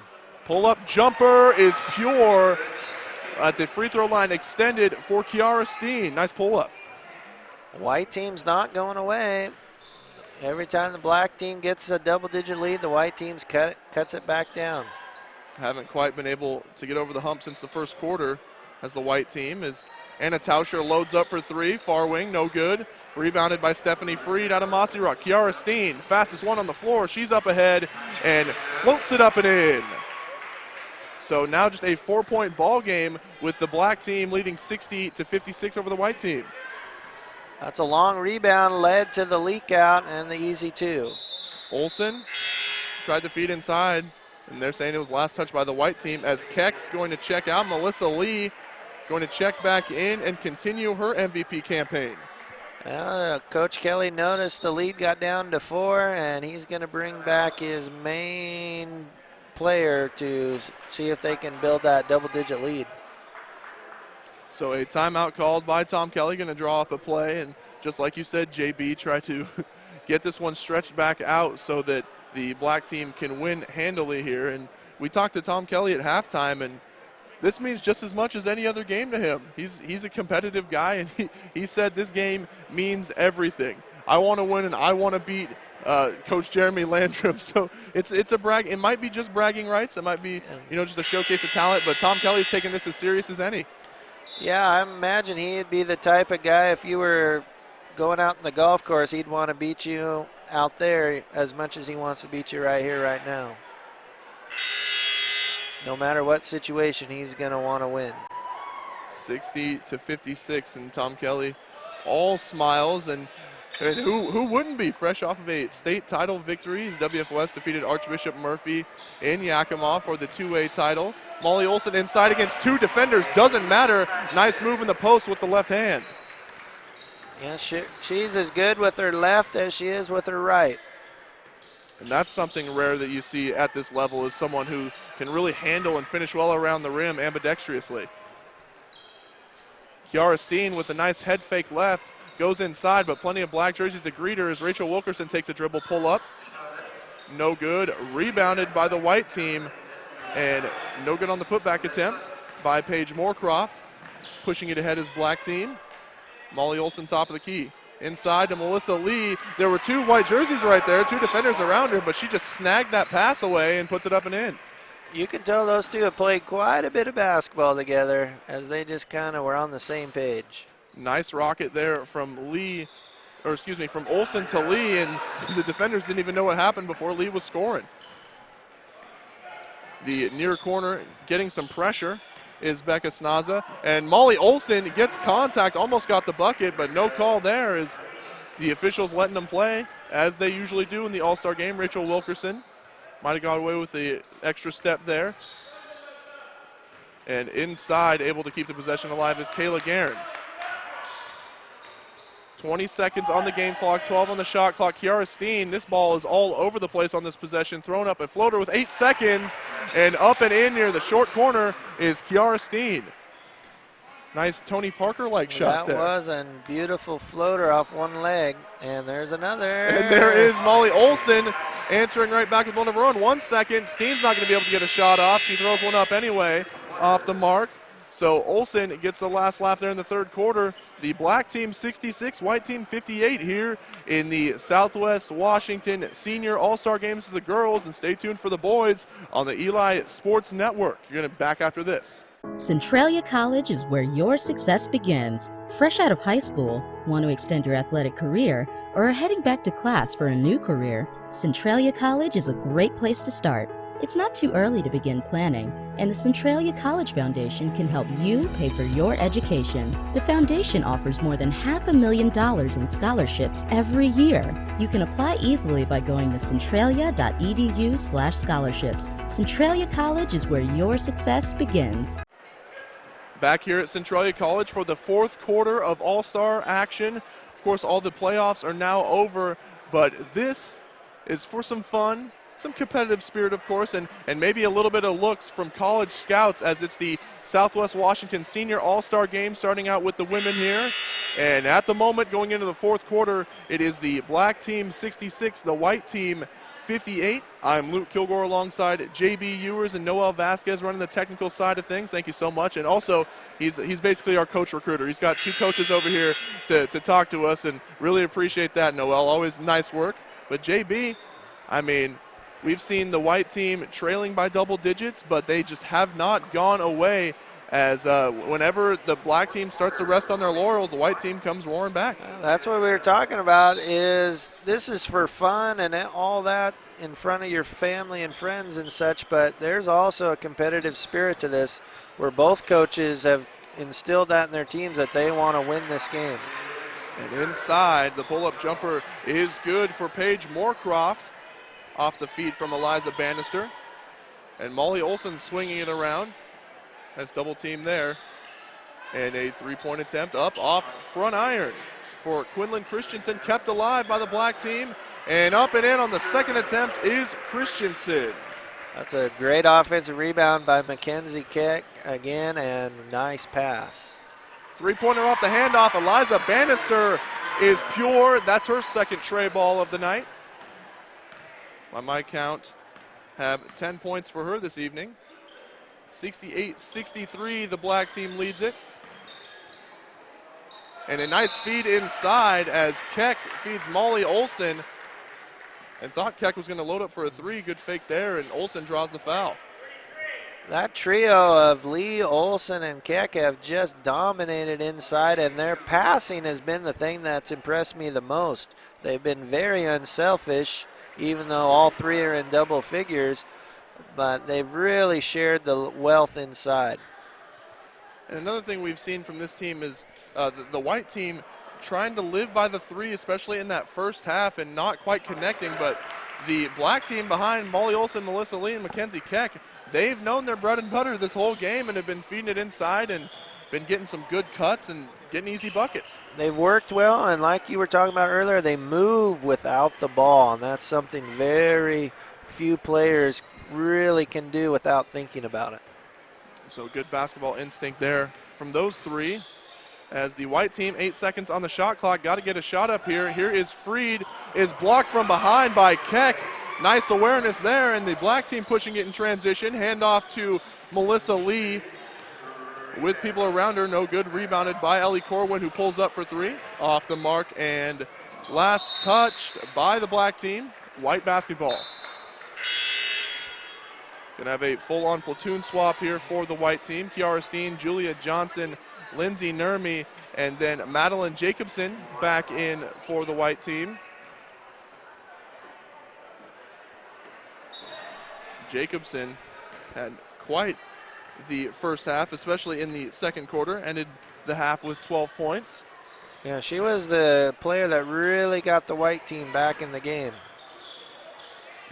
[SPEAKER 2] Pull-up jumper is pure at the free throw line, extended for Kiara Steen. Nice pull-up.
[SPEAKER 3] White team's not going away. Every time the black team gets a double-digit lead, the white team's cuts it back down.
[SPEAKER 2] Haven't quite been able to get over the hump since the 1st quarter as the white team is. Anna Tauscher loads up for 3, far wing, no good. Rebounded by Stephanie Freed out of Mossy Rock. Kiara Steen, fastest one on the floor. She's up ahead and floats it up and in. So now just a 4-point ball game with the black team leading 60-56 over the white team.
[SPEAKER 3] That's a long rebound, led to the leak out and the easy 2.
[SPEAKER 2] Olson tried to feed inside, and they're saying it was last touch by the white team as Keck's going to check out. Melissa Lee going to check back in and continue her MVP campaign.
[SPEAKER 3] Coach Kelly noticed the lead got down to 4, and he's going to bring back his main player to see if they can build that double-digit lead.
[SPEAKER 2] So a timeout called by Tom Kelly, going to draw up a play, and just like you said, JB, try to get this one stretched back out so that the black team can win handily here. And we talked to Tom Kelly at halftime, and this means just as much as any other game to him. He's a competitive guy, and he said this game means everything. I want to win, and I want to beat Coach Jeremy Landrum. So it's a brag. It might be just bragging rights. It might be just a showcase of talent. But Tom Kelly's taking this as serious as any.
[SPEAKER 3] Yeah, I imagine he'd be the type of guy, if you were going out in the golf course, he'd want to beat you out there as much as he wants to beat you right here, right now. No matter what situation, he's going to want to win.
[SPEAKER 2] 60-56, and Tom Kelly all smiles, and who wouldn't be fresh off of a state title victory as WF West defeated Archbishop Murphy in Yakima for the 2A title. Molly Olson inside against 2 defenders, doesn't matter. Nice move in the post with the left hand.
[SPEAKER 3] Yeah, she's as good with her left as she is with her right.
[SPEAKER 2] And that's something rare that you see at this level, is someone who can really handle and finish well around the rim ambidextrously. Kiara Steen with a nice head fake left, goes inside, but plenty of black jerseys to greet her as Rachel Wilkerson takes a dribble pull up. No good. Rebounded by the white team, and no good on the putback attempt by Paige Moorcroft. Pushing it ahead is black team. Molly Olson top of the key. Inside to Melissa Lee. There were 2 white jerseys right there, 2 defenders around her, but she just snagged that pass away and puts it up and in.
[SPEAKER 3] You can tell those 2 have played quite a bit of basketball together, as they just kind of were on the same page.
[SPEAKER 2] Nice rocket there from from Olson to Lee, and the defenders didn't even know what happened before Lee was scoring. The near corner getting some pressure. is Becca Snaza. And Molly Olson gets contact, almost got the bucket, but no call there as the officials letting them play, as they usually do in the All-Star game. Rachel Wilkerson might have got away with the extra step there. And inside, able to keep the possession alive, is Kayla Gairns. 20 seconds on the game clock, 12 on the shot clock. Kiara Steen, this ball is all over the place on this possession. Thrown up a floater with 8 seconds, and up and in near the short corner is Kiara Steen. Nice Tony Parker-like shot there.
[SPEAKER 3] That was a beautiful floater off one leg, and there's another.
[SPEAKER 2] And there is Molly Olson answering right back with one of her own. 1 second, Steen's not going to be able to get a shot off. She throws one up anyway off the mark. So Olson gets the last laugh there in the third quarter. The black team 66, white team 58 here in the Southwest Washington Senior All-Star Games for the girls. And stay tuned for the boys on the Eli Sports Network. You're going to back after this.
[SPEAKER 1] Centralia College is where your success begins. Fresh out of high school, want to extend your athletic career, or are heading back to class for a new career? Centralia College is a great place to start. It's not too early to begin planning, and the Centralia College Foundation can help you pay for your education. The foundation offers more than $500,000 in scholarships every year. You can apply easily by going to centralia.edu/scholarships. Centralia College is where your success begins.
[SPEAKER 2] Back here at Centralia College for the fourth quarter of All-Star action. Of course, all the playoffs are now over, but this is for some fun, some competitive spirit, of course, and maybe a little bit of looks from college scouts, as it's the Southwest Washington Senior All-Star Game, starting out with the women here. And at the moment, going into the fourth quarter, it is the black team 66, the white team 58. I'm Luke Kilgore alongside JB Ewers and Noel Vasquez running the technical side of things. Thank you so much. And also, he's basically our coach recruiter. He's got 2 coaches over here to talk to us, and really appreciate that, Noel. Always nice work. But JB, I mean, we've seen the white team trailing by double digits, but they just have not gone away, as whenever the black team starts to rest on their laurels, the white team comes roaring back.
[SPEAKER 3] That's what we were talking about, is this is for fun and all that in front of your family and friends and such, but there's also a competitive spirit to this, where both coaches have instilled that in their teams, that they want to win this game.
[SPEAKER 2] And inside, the pull-up jumper is good for Paige Moorcroft, off the feed from Eliza Bannister. And Molly Olson swinging it around. Has double team there. And a three-point attempt up off front iron for Quinlan Christensen, kept alive by the black team. And up and in on the second attempt is Christensen.
[SPEAKER 3] That's a great offensive rebound by Mackenzie Keck again, and nice pass.
[SPEAKER 2] Three-pointer off the handoff. Eliza Bannister is pure. That's her second tray ball of the night. By my count, have 10 points for her this evening. 68-63, the black team leads it. And a nice feed inside as Keck feeds Molly Olson. And thought Keck was going to load up for a three. Good fake there, and Olson draws the foul.
[SPEAKER 3] That trio of Lee, Olson, and Keck have just dominated inside, and their passing has been the thing that's impressed me the most. They've been very unselfish, even though all three are in double figures, but they've really shared the wealth inside.
[SPEAKER 2] And another thing we've seen from this team is the white team trying to live by the three, especially in that first half, and not quite connecting, but the black team behind Molly Olson, Melissa Lee, and Mackenzie Keck, they've known their bread and butter this whole game and have been feeding it inside and been getting some good cuts and getting easy buckets.
[SPEAKER 3] They've worked well, and like you were talking about earlier, they move without the ball, and that's something very few players really can do without thinking about it.
[SPEAKER 2] So good basketball instinct there from those three. As the white team, 8 seconds on the shot clock, got to get a shot up here. Here is Freed, is blocked from behind by Keck. Nice awareness there, and the black team pushing it in transition. Handoff to Melissa Lee with people around her. No good. Rebounded by Ellie Corwin, who pulls up for three. Off the mark, and last touched by the black team. White basketball. Gonna have a full-on platoon swap here for the white team. Kiara Steen, Julia Johnson, Lindsay Nurmi, and then Madeline Jacobson back in for the white team. Jacobson had quite the first half, especially in the second quarter. Ended the half with 12 points.
[SPEAKER 3] Yeah, she was the player that really got the white team back in the game.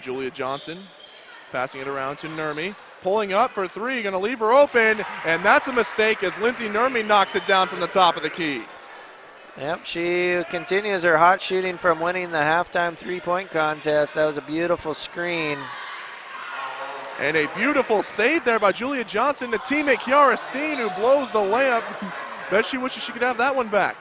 [SPEAKER 2] Julia Johnson passing it around to Nurmi. Pulling up for three, going to leave her open, and that's a mistake as Lindsay Nurmi knocks it down from the top of the key.
[SPEAKER 3] Yep, she continues her hot shooting from winning the halftime three-point contest. That was a beautiful screen.
[SPEAKER 2] And a beautiful save there by Julia Johnson to teammate Kiara Steen, who blows the layup. Bet she wishes she could have that one back.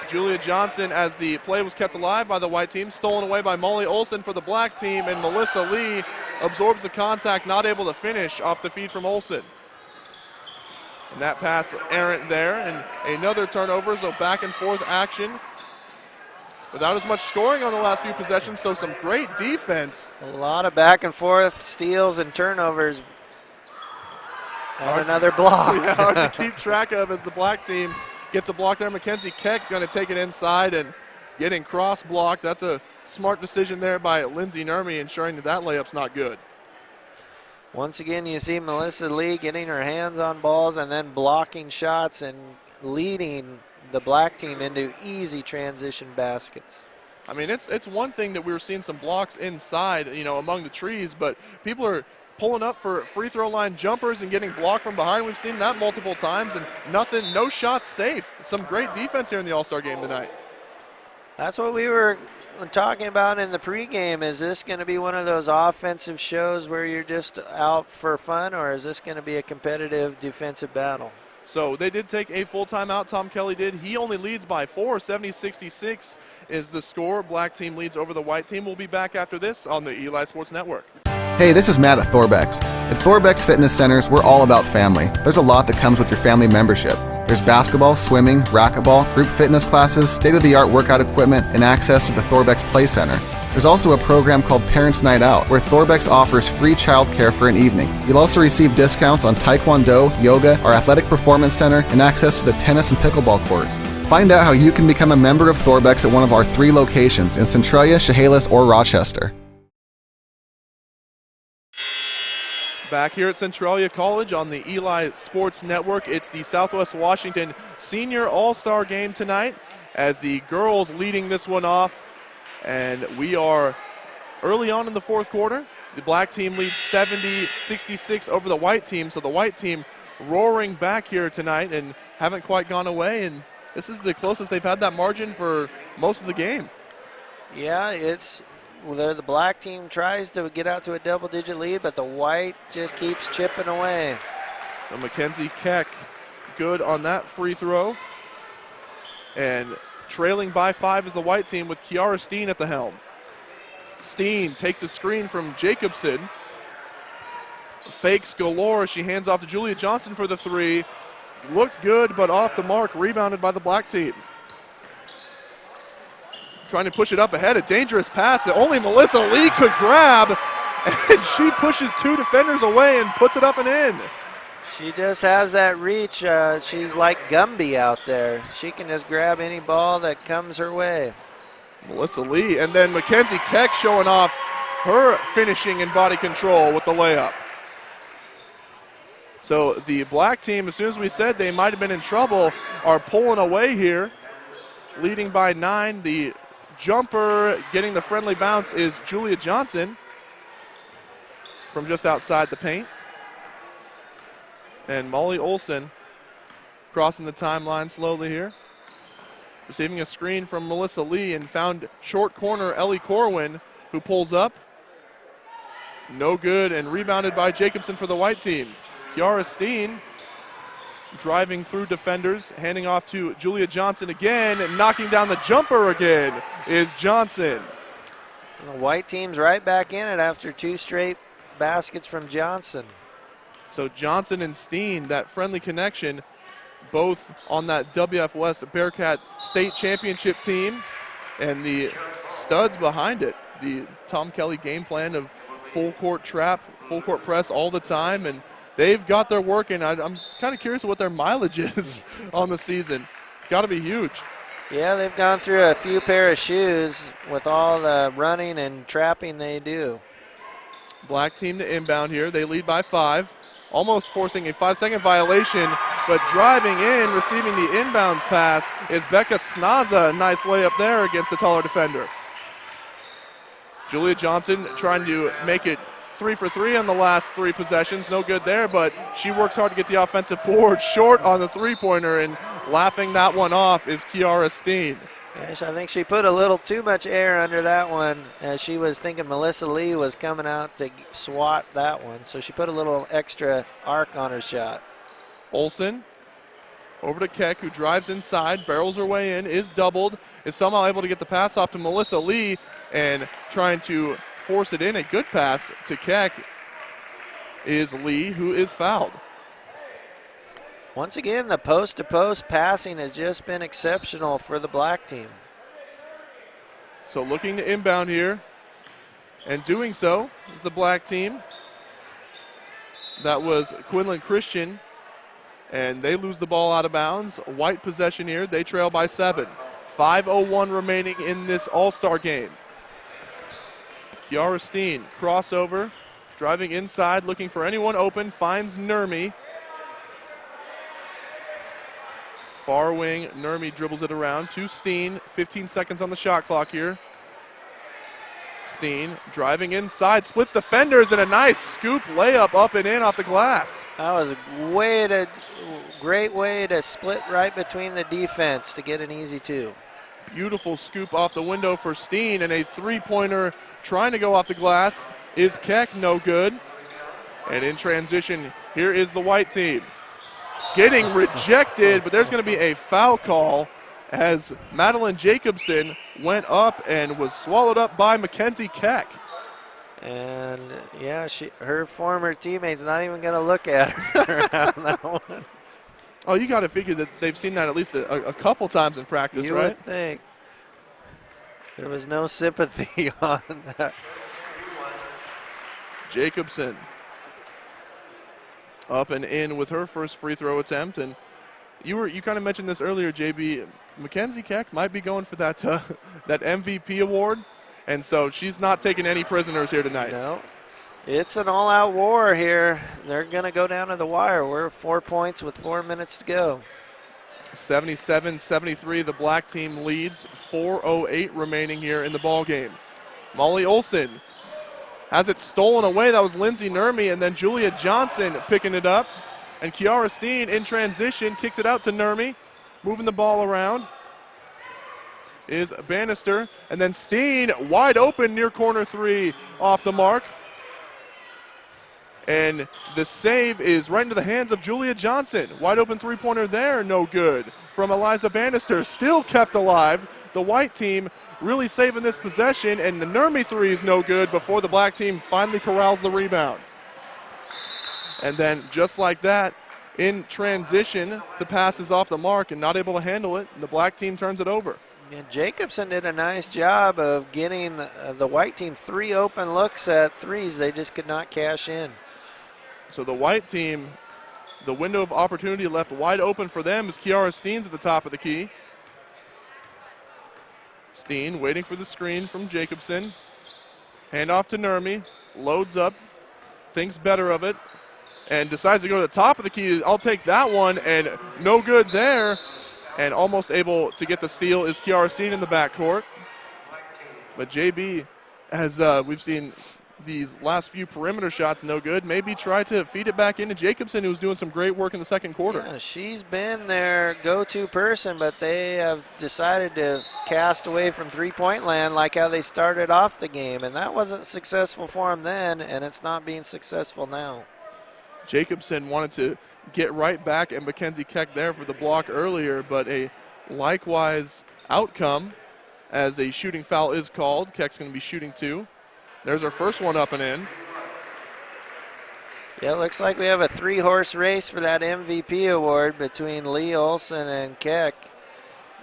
[SPEAKER 2] Julia Johnson, as the play was kept alive by the white team, stolen away by Molly Olson for the black team, and Melissa Lee absorbs the contact, not able to finish off the feed from Olson. And that pass errant there, and another turnover, so back and forth action. Without as much scoring on the last few possessions, so some great defense.
[SPEAKER 3] A lot of back and forth steals and turnovers. And another block.
[SPEAKER 2] Yeah, hard to keep track of as the black team gets a block there. Mackenzie Keck's going to take it inside and getting cross-blocked. That's a smart decision there by Lindsay Nurmi, ensuring that that layup's not good.
[SPEAKER 3] Once again, you see Melissa Lee getting her hands on balls and then blocking shots and leading the black team into easy transition baskets.
[SPEAKER 2] I mean, it's one thing that we were seeing some blocks inside, among the trees, but people are pulling up for free throw line jumpers and getting blocked from behind. We've seen that multiple times, and no shots safe. Some great defense here in the All-Star game tonight.
[SPEAKER 3] That's what we were talking about in the pregame. Is this going to be one of those offensive shows where you're just out for fun, or is this going to be a competitive defensive battle?
[SPEAKER 2] So they did take a full timeout. Tom Kelly did. He only leads by 4. 70-66 is the score. Black team leads over the white team. We'll be back after this on the Eli Sports Network.
[SPEAKER 4] Hey, this is Matt at Thorbex. At Thorbex Fitness Centers, we're all about family. There's a lot that comes with your family membership. There's basketball, swimming, racquetball, group fitness classes, state-of-the-art workout equipment, and access to the Thorbex Play Center. There's also a program called Parents Night Out, where Thorbex offers free childcare for an evening. You'll also receive discounts on Taekwondo, yoga, our athletic performance center, and access to the tennis and pickleball courts. Find out how you can become a member of Thorbex at one of our 3 locations in Centralia, Chehalis, or Rochester.
[SPEAKER 2] Back here at Centralia College on the Eli Sports Network, it's the Southwest Washington Senior All-Star Game tonight as the girls leading this one off. And we are early on in the fourth quarter. The black team leads 70-66 over the white team. So the white team roaring back here tonight and haven't quite gone away. And this is the closest they've had that margin for most of the game.
[SPEAKER 3] Yeah, the black team tries to get out to a double-digit lead, but the white just keeps chipping away.
[SPEAKER 2] And Mackenzie Keck good on that free throw. And trailing by 5 is the white team with Kiara Steen at the helm. Steen takes a screen from Jacobson. Fakes galore. She hands off to Julia Johnson for the 3. Looked good, but off the mark. Rebounded by the black team. Trying to push it up ahead. A dangerous pass that only Melissa Lee could grab. And she pushes 2 defenders away and puts it up and in.
[SPEAKER 3] She just has that reach. She's like Gumby out there. She can just grab any ball that comes her way.
[SPEAKER 2] Melissa Lee, and then Mackenzie Keck showing off her finishing and body control with the layup. So the black team, as soon as we said they might have been in trouble, are pulling away here, leading by 9. The jumper getting the friendly bounce is Julia Johnson from just outside the paint. And Molly Olson crossing the timeline slowly here. Receiving a screen from Melissa Lee and found short corner Ellie Corwin, who pulls up. No good, and rebounded by Jacobson for the white team. Kiara Steen driving through defenders, handing off to Julia Johnson again, and knocking down the jumper again is Johnson.
[SPEAKER 3] The white team's right back in it after 2 straight baskets from Johnson.
[SPEAKER 2] So Johnson and Steen, that friendly connection, both on that WF West Bearcat State Championship team, and the studs behind it. The Tom Kelly game plan of full court trap, full court press all the time, and they've got their work in. I'm kind of curious what their mileage is on the season. It's got to be huge.
[SPEAKER 3] Yeah, they've gone through a few pair of shoes with all the running and trapping they do.
[SPEAKER 2] Black team to inbound here. They lead by 5. Almost forcing a 5-second violation, but driving in, receiving the inbound pass is Becca Snaza. Nice layup there against the taller defender. Julia Johnson trying to make it 3 for 3 on the last 3 possessions. No good there, but she works hard to get the offensive board. Short on the three-pointer, and laughing that one off is Kiara Steen.
[SPEAKER 3] Yes, I think she put a little too much air under that one, as she was thinking Melissa Lee was coming out to swat that one. So she put a little extra arc on her shot.
[SPEAKER 2] Olsen over to Keck, who drives inside, barrels her way in, is doubled, is somehow able to get the pass off to Melissa Lee, and trying to force it in. A good pass to Keck is Lee, who is fouled.
[SPEAKER 3] Once again, the post-to-post passing has just been exceptional for the black team.
[SPEAKER 2] So looking to inbound here, and doing so is the black team. That was Quinlan Christian, and they lose the ball out of bounds. White possession here. They trail by 7. 5:01 remaining in this all-star game. Kiara Steen, crossover, driving inside, looking for anyone open, finds Nurmi. Far wing, Nurmi dribbles it around to Steen. 15 seconds on the shot clock here. Steen driving inside, splits defenders, and a nice scoop layup up and in off the glass.
[SPEAKER 3] That was a great way to split right between the defense to get an easy 2.
[SPEAKER 2] Beautiful scoop off the window for Steen, and a three-pointer trying to go off the glass is Keck, no good. And in transition, here is the white team. Getting rejected, but there's going to be a foul call as Madeline Jacobson went up and was swallowed up by Mackenzie Keck.
[SPEAKER 3] And yeah, her former teammate's not even going to look at her on that one.
[SPEAKER 2] Oh, you got to figure that they've seen that at least a couple times in practice,
[SPEAKER 3] you
[SPEAKER 2] right?
[SPEAKER 3] You would think. There was no sympathy on that.
[SPEAKER 2] Jacobson up and in with her first free throw attempt, and you kind of mentioned this earlier, JB. Mackenzie Keck might be going for that that MVP award, and so she's not taking any prisoners here tonight.
[SPEAKER 3] No, it's an all-out war here. They're going to go down to the wire. We're 4 points with 4 minutes to go.
[SPEAKER 2] 77-73, the black team leads. 4:08 remaining here in the ball game. Molly Olsen has it stolen away. That was Lindsay Nurmi, and then Julia Johnson picking it up. And Kiara Steen in transition kicks it out to Nurmi. Moving the ball around is Bannister. And then Steen wide open near corner 3 off the mark. And the save is right into the hands of Julia Johnson. Wide open three-pointer there, no good. From Eliza Bannister, still kept alive. The white team really saving this possession, and the Nurmi 3 is no good before the black team finally corrals the rebound. And then just like that, in transition, the pass is off the mark and not able to handle it. The black team turns it over.
[SPEAKER 3] And Jacobson did a nice job of getting the white team 3 open looks at threes. They just could not cash in.
[SPEAKER 2] So the white team, the window of opportunity left wide open for them as Kiara Steen's at the top of the key. Steen waiting for the screen from Jacobson. Hand off to Nurmi. Loads up, thinks better of it, and decides to go to the top of the key. I'll take that one, and no good there. And almost able to get the steal is Kiara Steen in the backcourt. But JB, as we've seen these last few perimeter shots, no good. Maybe try to feed it back into Jacobson, who's doing some great work in the second quarter.
[SPEAKER 3] Yeah, she's been their go-to person, but they have decided to cast away from three-point land like how they started off the game. And that wasn't successful for them then, and it's not being successful now.
[SPEAKER 2] Jacobson wanted to get right back at Mackenzie Keck there for the block earlier, but a likewise outcome as a shooting foul is called. Keck's going to be shooting 2. There's our first one up and in.
[SPEAKER 3] Yeah, it looks like we have a 3-horse race for that MVP award between Lee Olsen and Keck.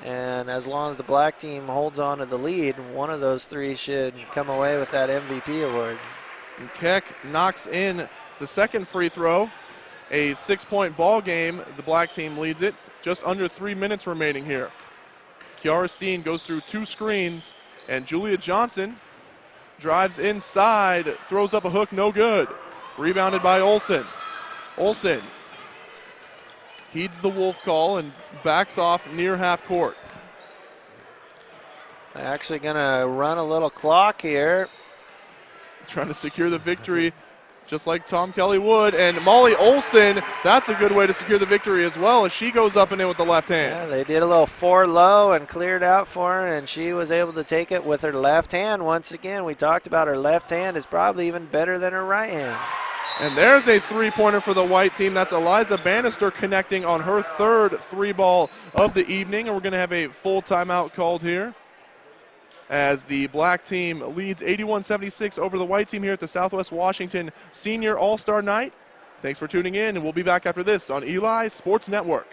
[SPEAKER 3] And as long as the black team holds on to the lead, one of those 3 should come away with that MVP award.
[SPEAKER 2] And Keck knocks in the second free throw. A 6-point ball game. The black team leads it. Just under 3 minutes remaining here. Kiara Steen goes through 2 screens, and Julia Johnson drives inside, throws up a hook, no good. Rebounded by Olson. Olson heeds the Wolf call and backs off near half court.
[SPEAKER 3] Actually going to run a little clock here.
[SPEAKER 2] Trying to secure the victory just like Tom Kelly would. And Molly Olson, that's a good way to secure the victory as well as she goes up and in with the left hand.
[SPEAKER 3] Yeah, they did a little 4-low and cleared out for her, and she was able to take it with her left hand. Once again, we talked about her left hand is probably even better than her right hand.
[SPEAKER 2] And there's a three-pointer for the white team. That's Eliza Bannister connecting on her third three-ball of the evening. And we're going to have a full timeout called here as the black team leads 81-76 over the white team here at the Southwest Washington Senior All-Star Night. Thanks for tuning in, and we'll be back after this on Eli Sports Network.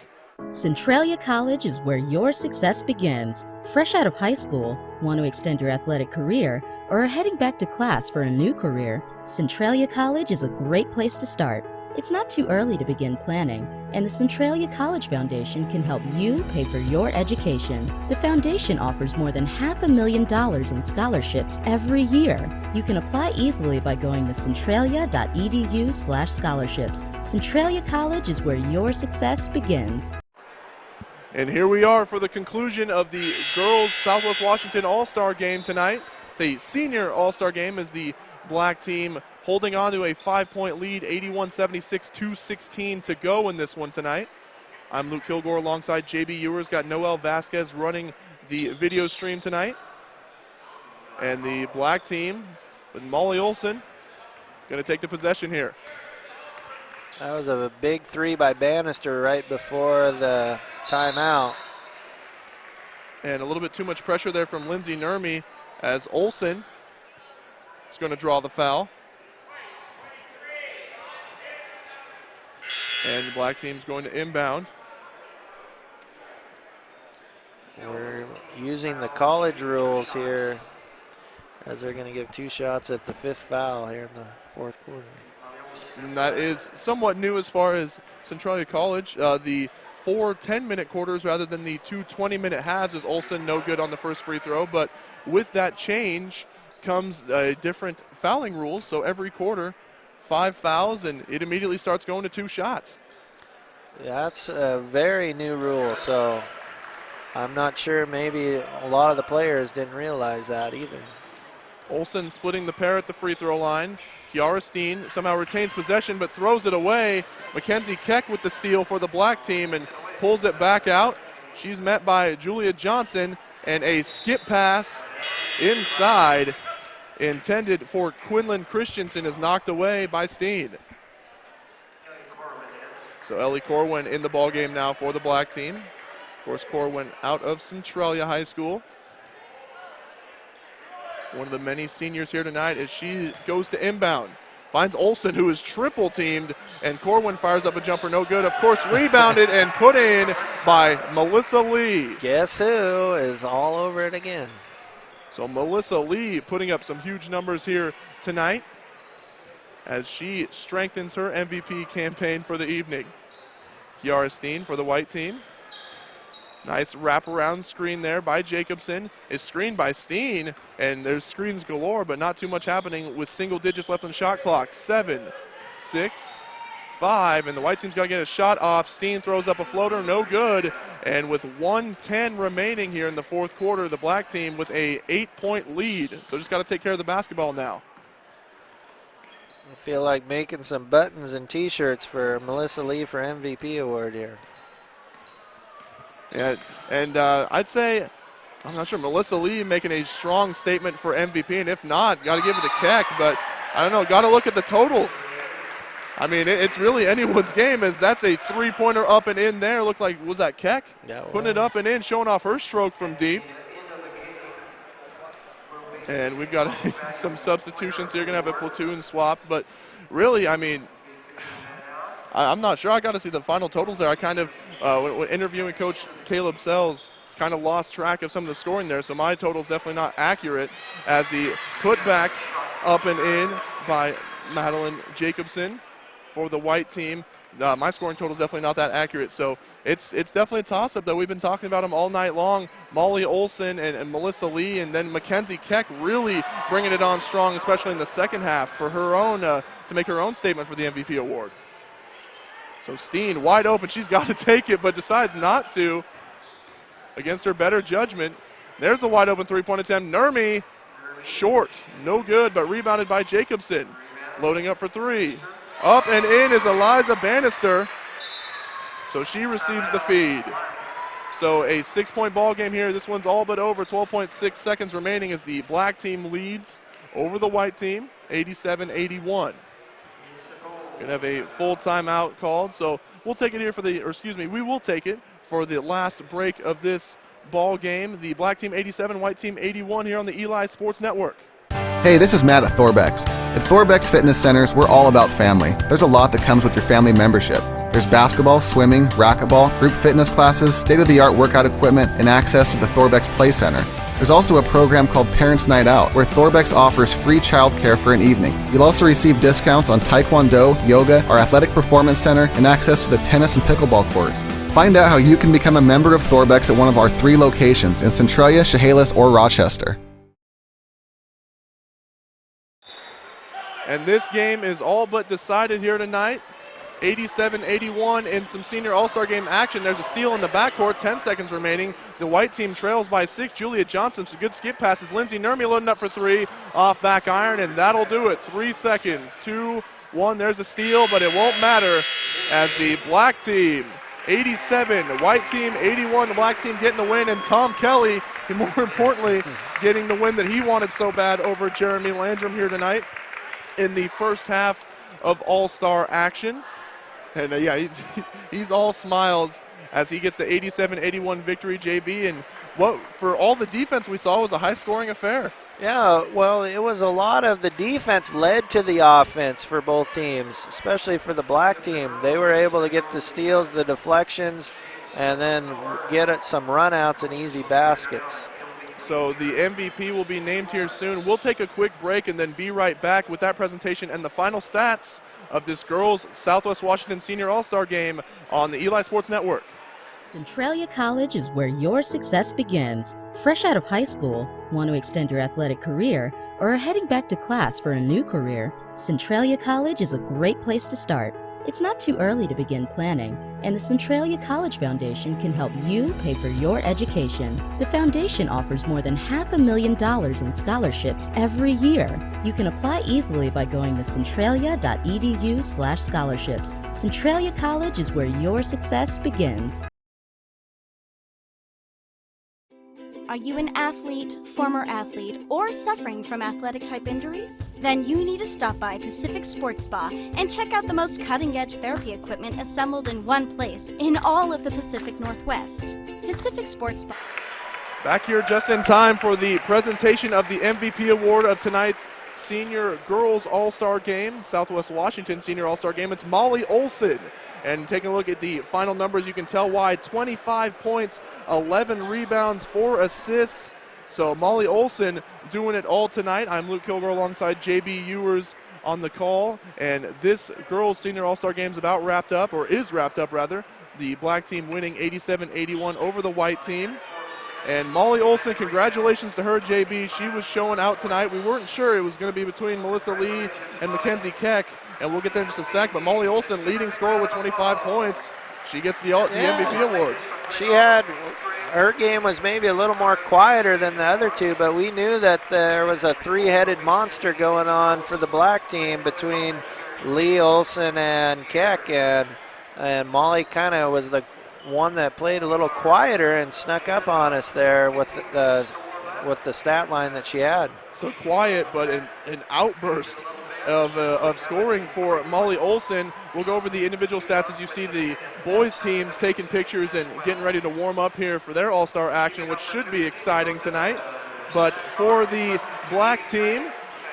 [SPEAKER 1] Centralia College is where your success begins. Fresh out of high school, want to extend your athletic career, or are heading back to class for a new career, Centralia College is a great place to start. It's not too early to begin planning, and the Centralia College Foundation can help you pay for your education. The foundation offers more than $500,000 in scholarships every year. You can apply easily by going to centralia.edu/scholarships. Centralia College is where your success begins.
[SPEAKER 2] And here we are for the conclusion of the girls Southwest Washington All-Star game tonight. It's a senior All-Star game as the black team holding on to a 5-point lead, 81-76, 2:16 to go in this one tonight. I'm Luke Kilgore alongside JB Ewers. Got Noel Vasquez running the video stream tonight. And the black team with Molly Olson going to take the possession here.
[SPEAKER 3] That was a big three by Bannister right before the timeout.
[SPEAKER 2] And a little bit too much pressure there from Lindsay Nurmi as Olson is going to draw the foul. And the black team's going to inbound.
[SPEAKER 3] We're using the college rules here as they're going to give 2 shots at the 5th foul here in the 4th quarter.
[SPEAKER 2] And that is somewhat new as far as Centralia College. The 4 10-minute quarters rather than the 2 20-minute halves is Olson no good on the first free throw. But with that change comes different fouling rules. So every quarter, 5 fouls, and it immediately starts going to 2 shots.
[SPEAKER 3] That's a very new rule, so I'm not sure maybe a lot of the players didn't realize that either.
[SPEAKER 2] Olson splitting the pair at the free throw line. Kiara Steen somehow retains possession but throws it away. Mackenzie Keck with the steal for the black team and pulls it back out. She's met by Julia Johnson, and a skip pass inside intended for Quinlan Christensen is knocked away by Steen. So Ellie Corwin in the ballgame now for the black team. Of course, Corwin out of Centralia High School. One of the many seniors here tonight as she goes to inbound. Finds Olson, who is triple teamed, and Corwin fires up a jumper, no good. Of course, rebounded and put in by Melissa Lee.
[SPEAKER 3] Guess who is all over it again?
[SPEAKER 2] So Melissa Lee putting up some huge numbers here tonight as she strengthens her MVP campaign for the evening. Kiara Steen for the white team. Nice wraparound screen there by Jacobson. Is screened by Steen, and there's screens galore, but not too much happening with single digits left on the shot clock. 7, 6, 5, and the white team's got to get a shot off. Steen throws up a floater, no good. And with 1:10 remaining here in the 4th quarter, the black team with a 8-point lead. So just got to take care of the basketball now.
[SPEAKER 3] I feel like making some buttons and T-shirts for Melissa Lee for MVP award here.
[SPEAKER 2] Yeah, and I'd say, I'm not sure, Melissa Lee making a strong statement for MVP, and if not, got to give it to Keck, but I don't know, got to look at the totals. I mean, it's really anyone's game as that's a three-pointer up and in there. Looked like, was that Keck? Putting it up and in, showing off her stroke from deep. And we've got some substitutions here, going to have a platoon swap, but really, I mean, I'm not sure. I got to see the final totals there. I kind of, when interviewing Coach Caleb Sells, kind of lost track of some of the scoring there, so my total's definitely not accurate as the putback up and in by Madeline Jacobson for the white team my scoring total is definitely not that accurate. So it's definitely a toss-up that we've been talking about them all night long. Molly Olson and Melissa Lee, and then Mackenzie Keck really bringing it on strong, especially in the second half for her own to make her own statement for the MVP award. So Steen wide open. She's got to take it, but decides not to against her better judgment. There's a wide open three-point attempt. Nurmi short, no good, but rebounded by Jacobson. Loading up for three. Up and in is Eliza Bannister. So she receives the feed. So a 6-point ball game here. This one's all but over. 12.6 seconds remaining as the black team leads over the white team, 87-81. Going to have a full timeout called. So we'll take it here for we will take it for the last break of this ball game. The black team 87, white team 81 here on the Eli Sports Network.
[SPEAKER 4] Hey, this is Matt at Thorbex. At Thorbex Fitness Centers, we're all about family. There's a lot that comes with your family membership. There's basketball, swimming, racquetball, group fitness classes, state-of-the-art workout equipment, and access to the Thorbex Play Center. There's also a program called Parents Night Out, where Thorbex offers free childcare for an evening. You'll also receive discounts on Taekwondo, yoga, our athletic performance center, and access to the tennis and pickleball courts. Find out how you can become a member of Thorbex at one of our 3 locations in Centralia, Chehalis, or Rochester.
[SPEAKER 2] And this game is all but decided here tonight. 87-81 in some senior all-star game action. There's a steal in the backcourt, 10 seconds remaining. The white team trails by 6. Julia Johnson, some good skip passes. Lindsay Nurmi loading up for 3 off back iron, and that'll do it. 3 seconds, 2, 1. There's a steal, but it won't matter as the black team 87, the white team 81, the black team getting the win, and Tom Kelly, and more importantly, getting the win that he wanted so bad over Jeremy Landrum here tonight in the first half of all-star action. And he's all smiles as he gets the 87-81 victory, JB. And what for all the defense we saw was a high-scoring affair.
[SPEAKER 3] Yeah, well, it was a lot of the defense led to the offense for both teams, especially for the black team. They were able to get the steals, the deflections, and then get at some runouts and easy baskets.
[SPEAKER 2] So the MVP will be named here soon. We'll take a quick break and then be right back with that presentation and the final stats of this girls Southwest Washington Senior All-Star Game on the Eli Sports Network.
[SPEAKER 1] Centralia College is where your success begins. Fresh out of high school, want to extend your athletic career, or are heading back to class for a new career, Centralia College is a great place to start. It's not too early to begin planning, and the Centralia College Foundation can help you pay for your education. The foundation offers more than $500,000 in scholarships every year. You can apply easily by going to centralia.edu/scholarships. Centralia College is where your success begins.
[SPEAKER 7] Are you an athlete, former athlete, or suffering from athletic-type injuries? Then you need to stop by Pacific Sports Spa and check out the most cutting-edge therapy equipment assembled in one place in all of the Pacific Northwest. Pacific Sports Spa.
[SPEAKER 2] Back here just in time for the presentation of the MVP award of tonight's Senior Girls All-Star Game, Southwest Washington Senior All-Star Game. It's Molly Olson. And taking a look at the final numbers, you can tell why. 25 points, 11 rebounds, 4 assists. So Molly Olson doing it all tonight. I'm Luke Kilgore alongside JB Ewers on the call. And this girls' senior all-star game is about wrapped up, or is wrapped up rather. The black team winning 87-81 over the white team. And Molly Olson, congratulations to her, JB. She was showing out tonight. We weren't sure it was going to be between Melissa Lee and Mackenzie Keck. And we'll get there in just a sec, but Molly Olson, leading scorer with 25 points. She gets the MVP award.
[SPEAKER 3] Her game was maybe a little more quieter than the other two, but we knew that there was a 3-headed monster going on for the black team between Lee, Olson, and Keck, and Molly kind of was the one that played a little quieter and snuck up on us there with the stat line that she had.
[SPEAKER 2] So quiet, but an outburst of scoring for Molly Olson. We'll go over the individual stats as you see the boys teams taking pictures and getting ready to warm up here for their all-star action, which should be exciting tonight. But for the black team,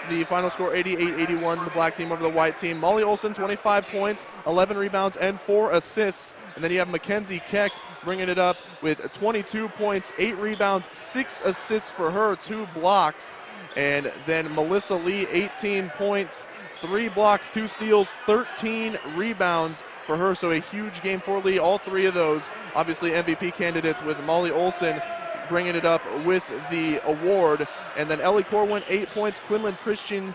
[SPEAKER 2] the final score 88-81, the black team over the white team. Molly Olson, 25 points, 11 rebounds, and 4 assists. And then you have Mackenzie Keck bringing it up with 22 points, 8 rebounds, 6 assists for her, 2 blocks. And then Melissa Lee, 18 points, 3 blocks, 2 steals, 13 rebounds for her. So a huge game for Lee. All 3 of those, obviously MVP candidates, with Molly Olson bringing it up with the award. And then Ellie Corwin, 8 points. Quinlan Christensen,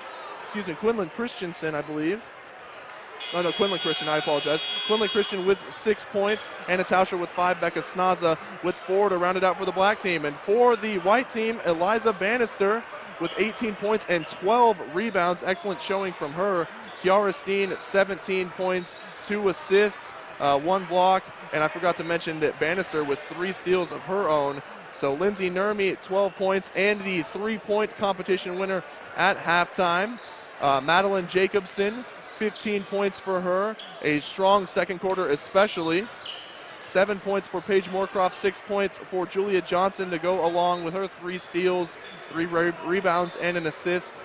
[SPEAKER 2] I believe. Oh, no, Quinlan Christian, I apologize. Quinlan Christian with 6 points. Anna Tauscher with 5. Becca Snaza with 4 to round it out for the black team. And for the white team, Eliza Bannister with 18 points and 12 rebounds. Excellent showing from her. Kiara Steen, 17 points, 2 assists, 1 block. And I forgot to mention that Bannister with 3 steals of her own. So Lindsay Nurmi, 12 points, and the 3-point competition winner at halftime. Madeline Jacobson, 15 points for her. A strong second quarter especially. 7 points for Paige Moorcroft, 6 points for Julia Johnson to go along with her 3 steals, 3 rebounds, and an assist.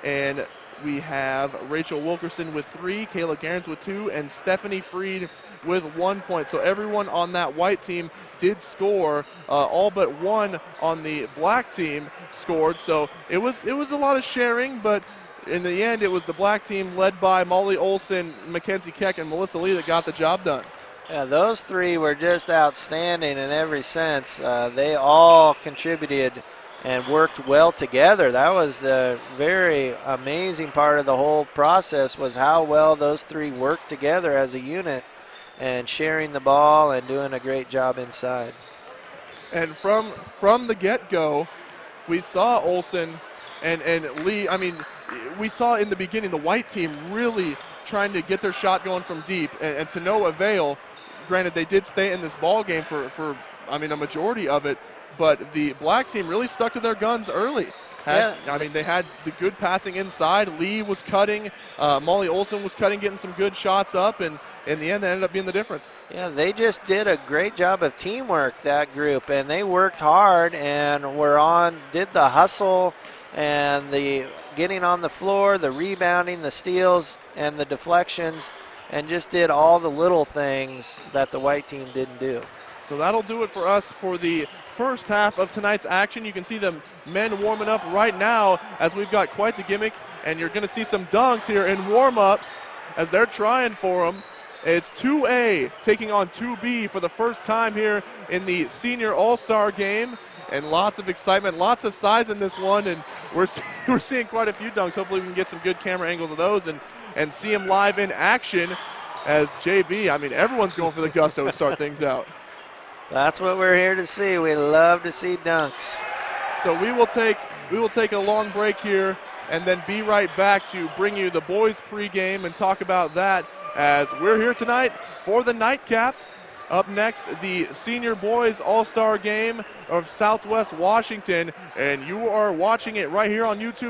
[SPEAKER 2] And we have Rachel Wilkerson with 3, Kayla Garenz with 2, and Stephanie Freed with 1 point. So everyone on that white team did score. All but one on the black team scored. So it was a lot of sharing, but in the end, it was the black team led by Molly Olson, Mackenzie Keck, and Melissa Lee that got the job done.
[SPEAKER 3] Yeah, those 3 were just outstanding in every sense. They all contributed and worked well together. That was the very amazing part of the whole process, was how well those 3 worked together as a unit and sharing the ball and doing a great job inside.
[SPEAKER 2] And from the get-go, we saw Olson and Lee. I mean, we saw in the beginning the white team really trying to get their shot going from deep, and to no avail. Granted, they did stay in this ball game for a majority of it, but the black team really stuck to their guns early. They had the good passing inside. Lee was cutting. Molly Olson was cutting, getting some good shots up, and in the end, that ended up being the difference.
[SPEAKER 3] Yeah, they just did a great job of teamwork, that group, and they worked hard and did the hustle and the getting on the floor, the rebounding, the steals, and the deflections, and just did all the little things that the white team didn't do.
[SPEAKER 2] So that'll do it for us for the first half of tonight's action. You can see the men warming up right now as we've got quite the gimmick, and you're going to see some dunks here in warm-ups as they're trying for them. It's 2A taking on 2B for the first time here in the Senior All-Star game, and lots of excitement, lots of size in this one, and we're seeing quite a few dunks. Hopefully we can get some good camera angles of those and see them live in action as JB, everyone's going for the gusto to start things out.
[SPEAKER 3] That's what we're here to see. We love to see dunks.
[SPEAKER 2] So we will take a long break here and then be right back to bring you the boys pregame and talk about that, as we're here tonight for the nightcap. Up next, the Senior Boys All-Star Game of Southwest Washington, and you are watching it right here on YouTube.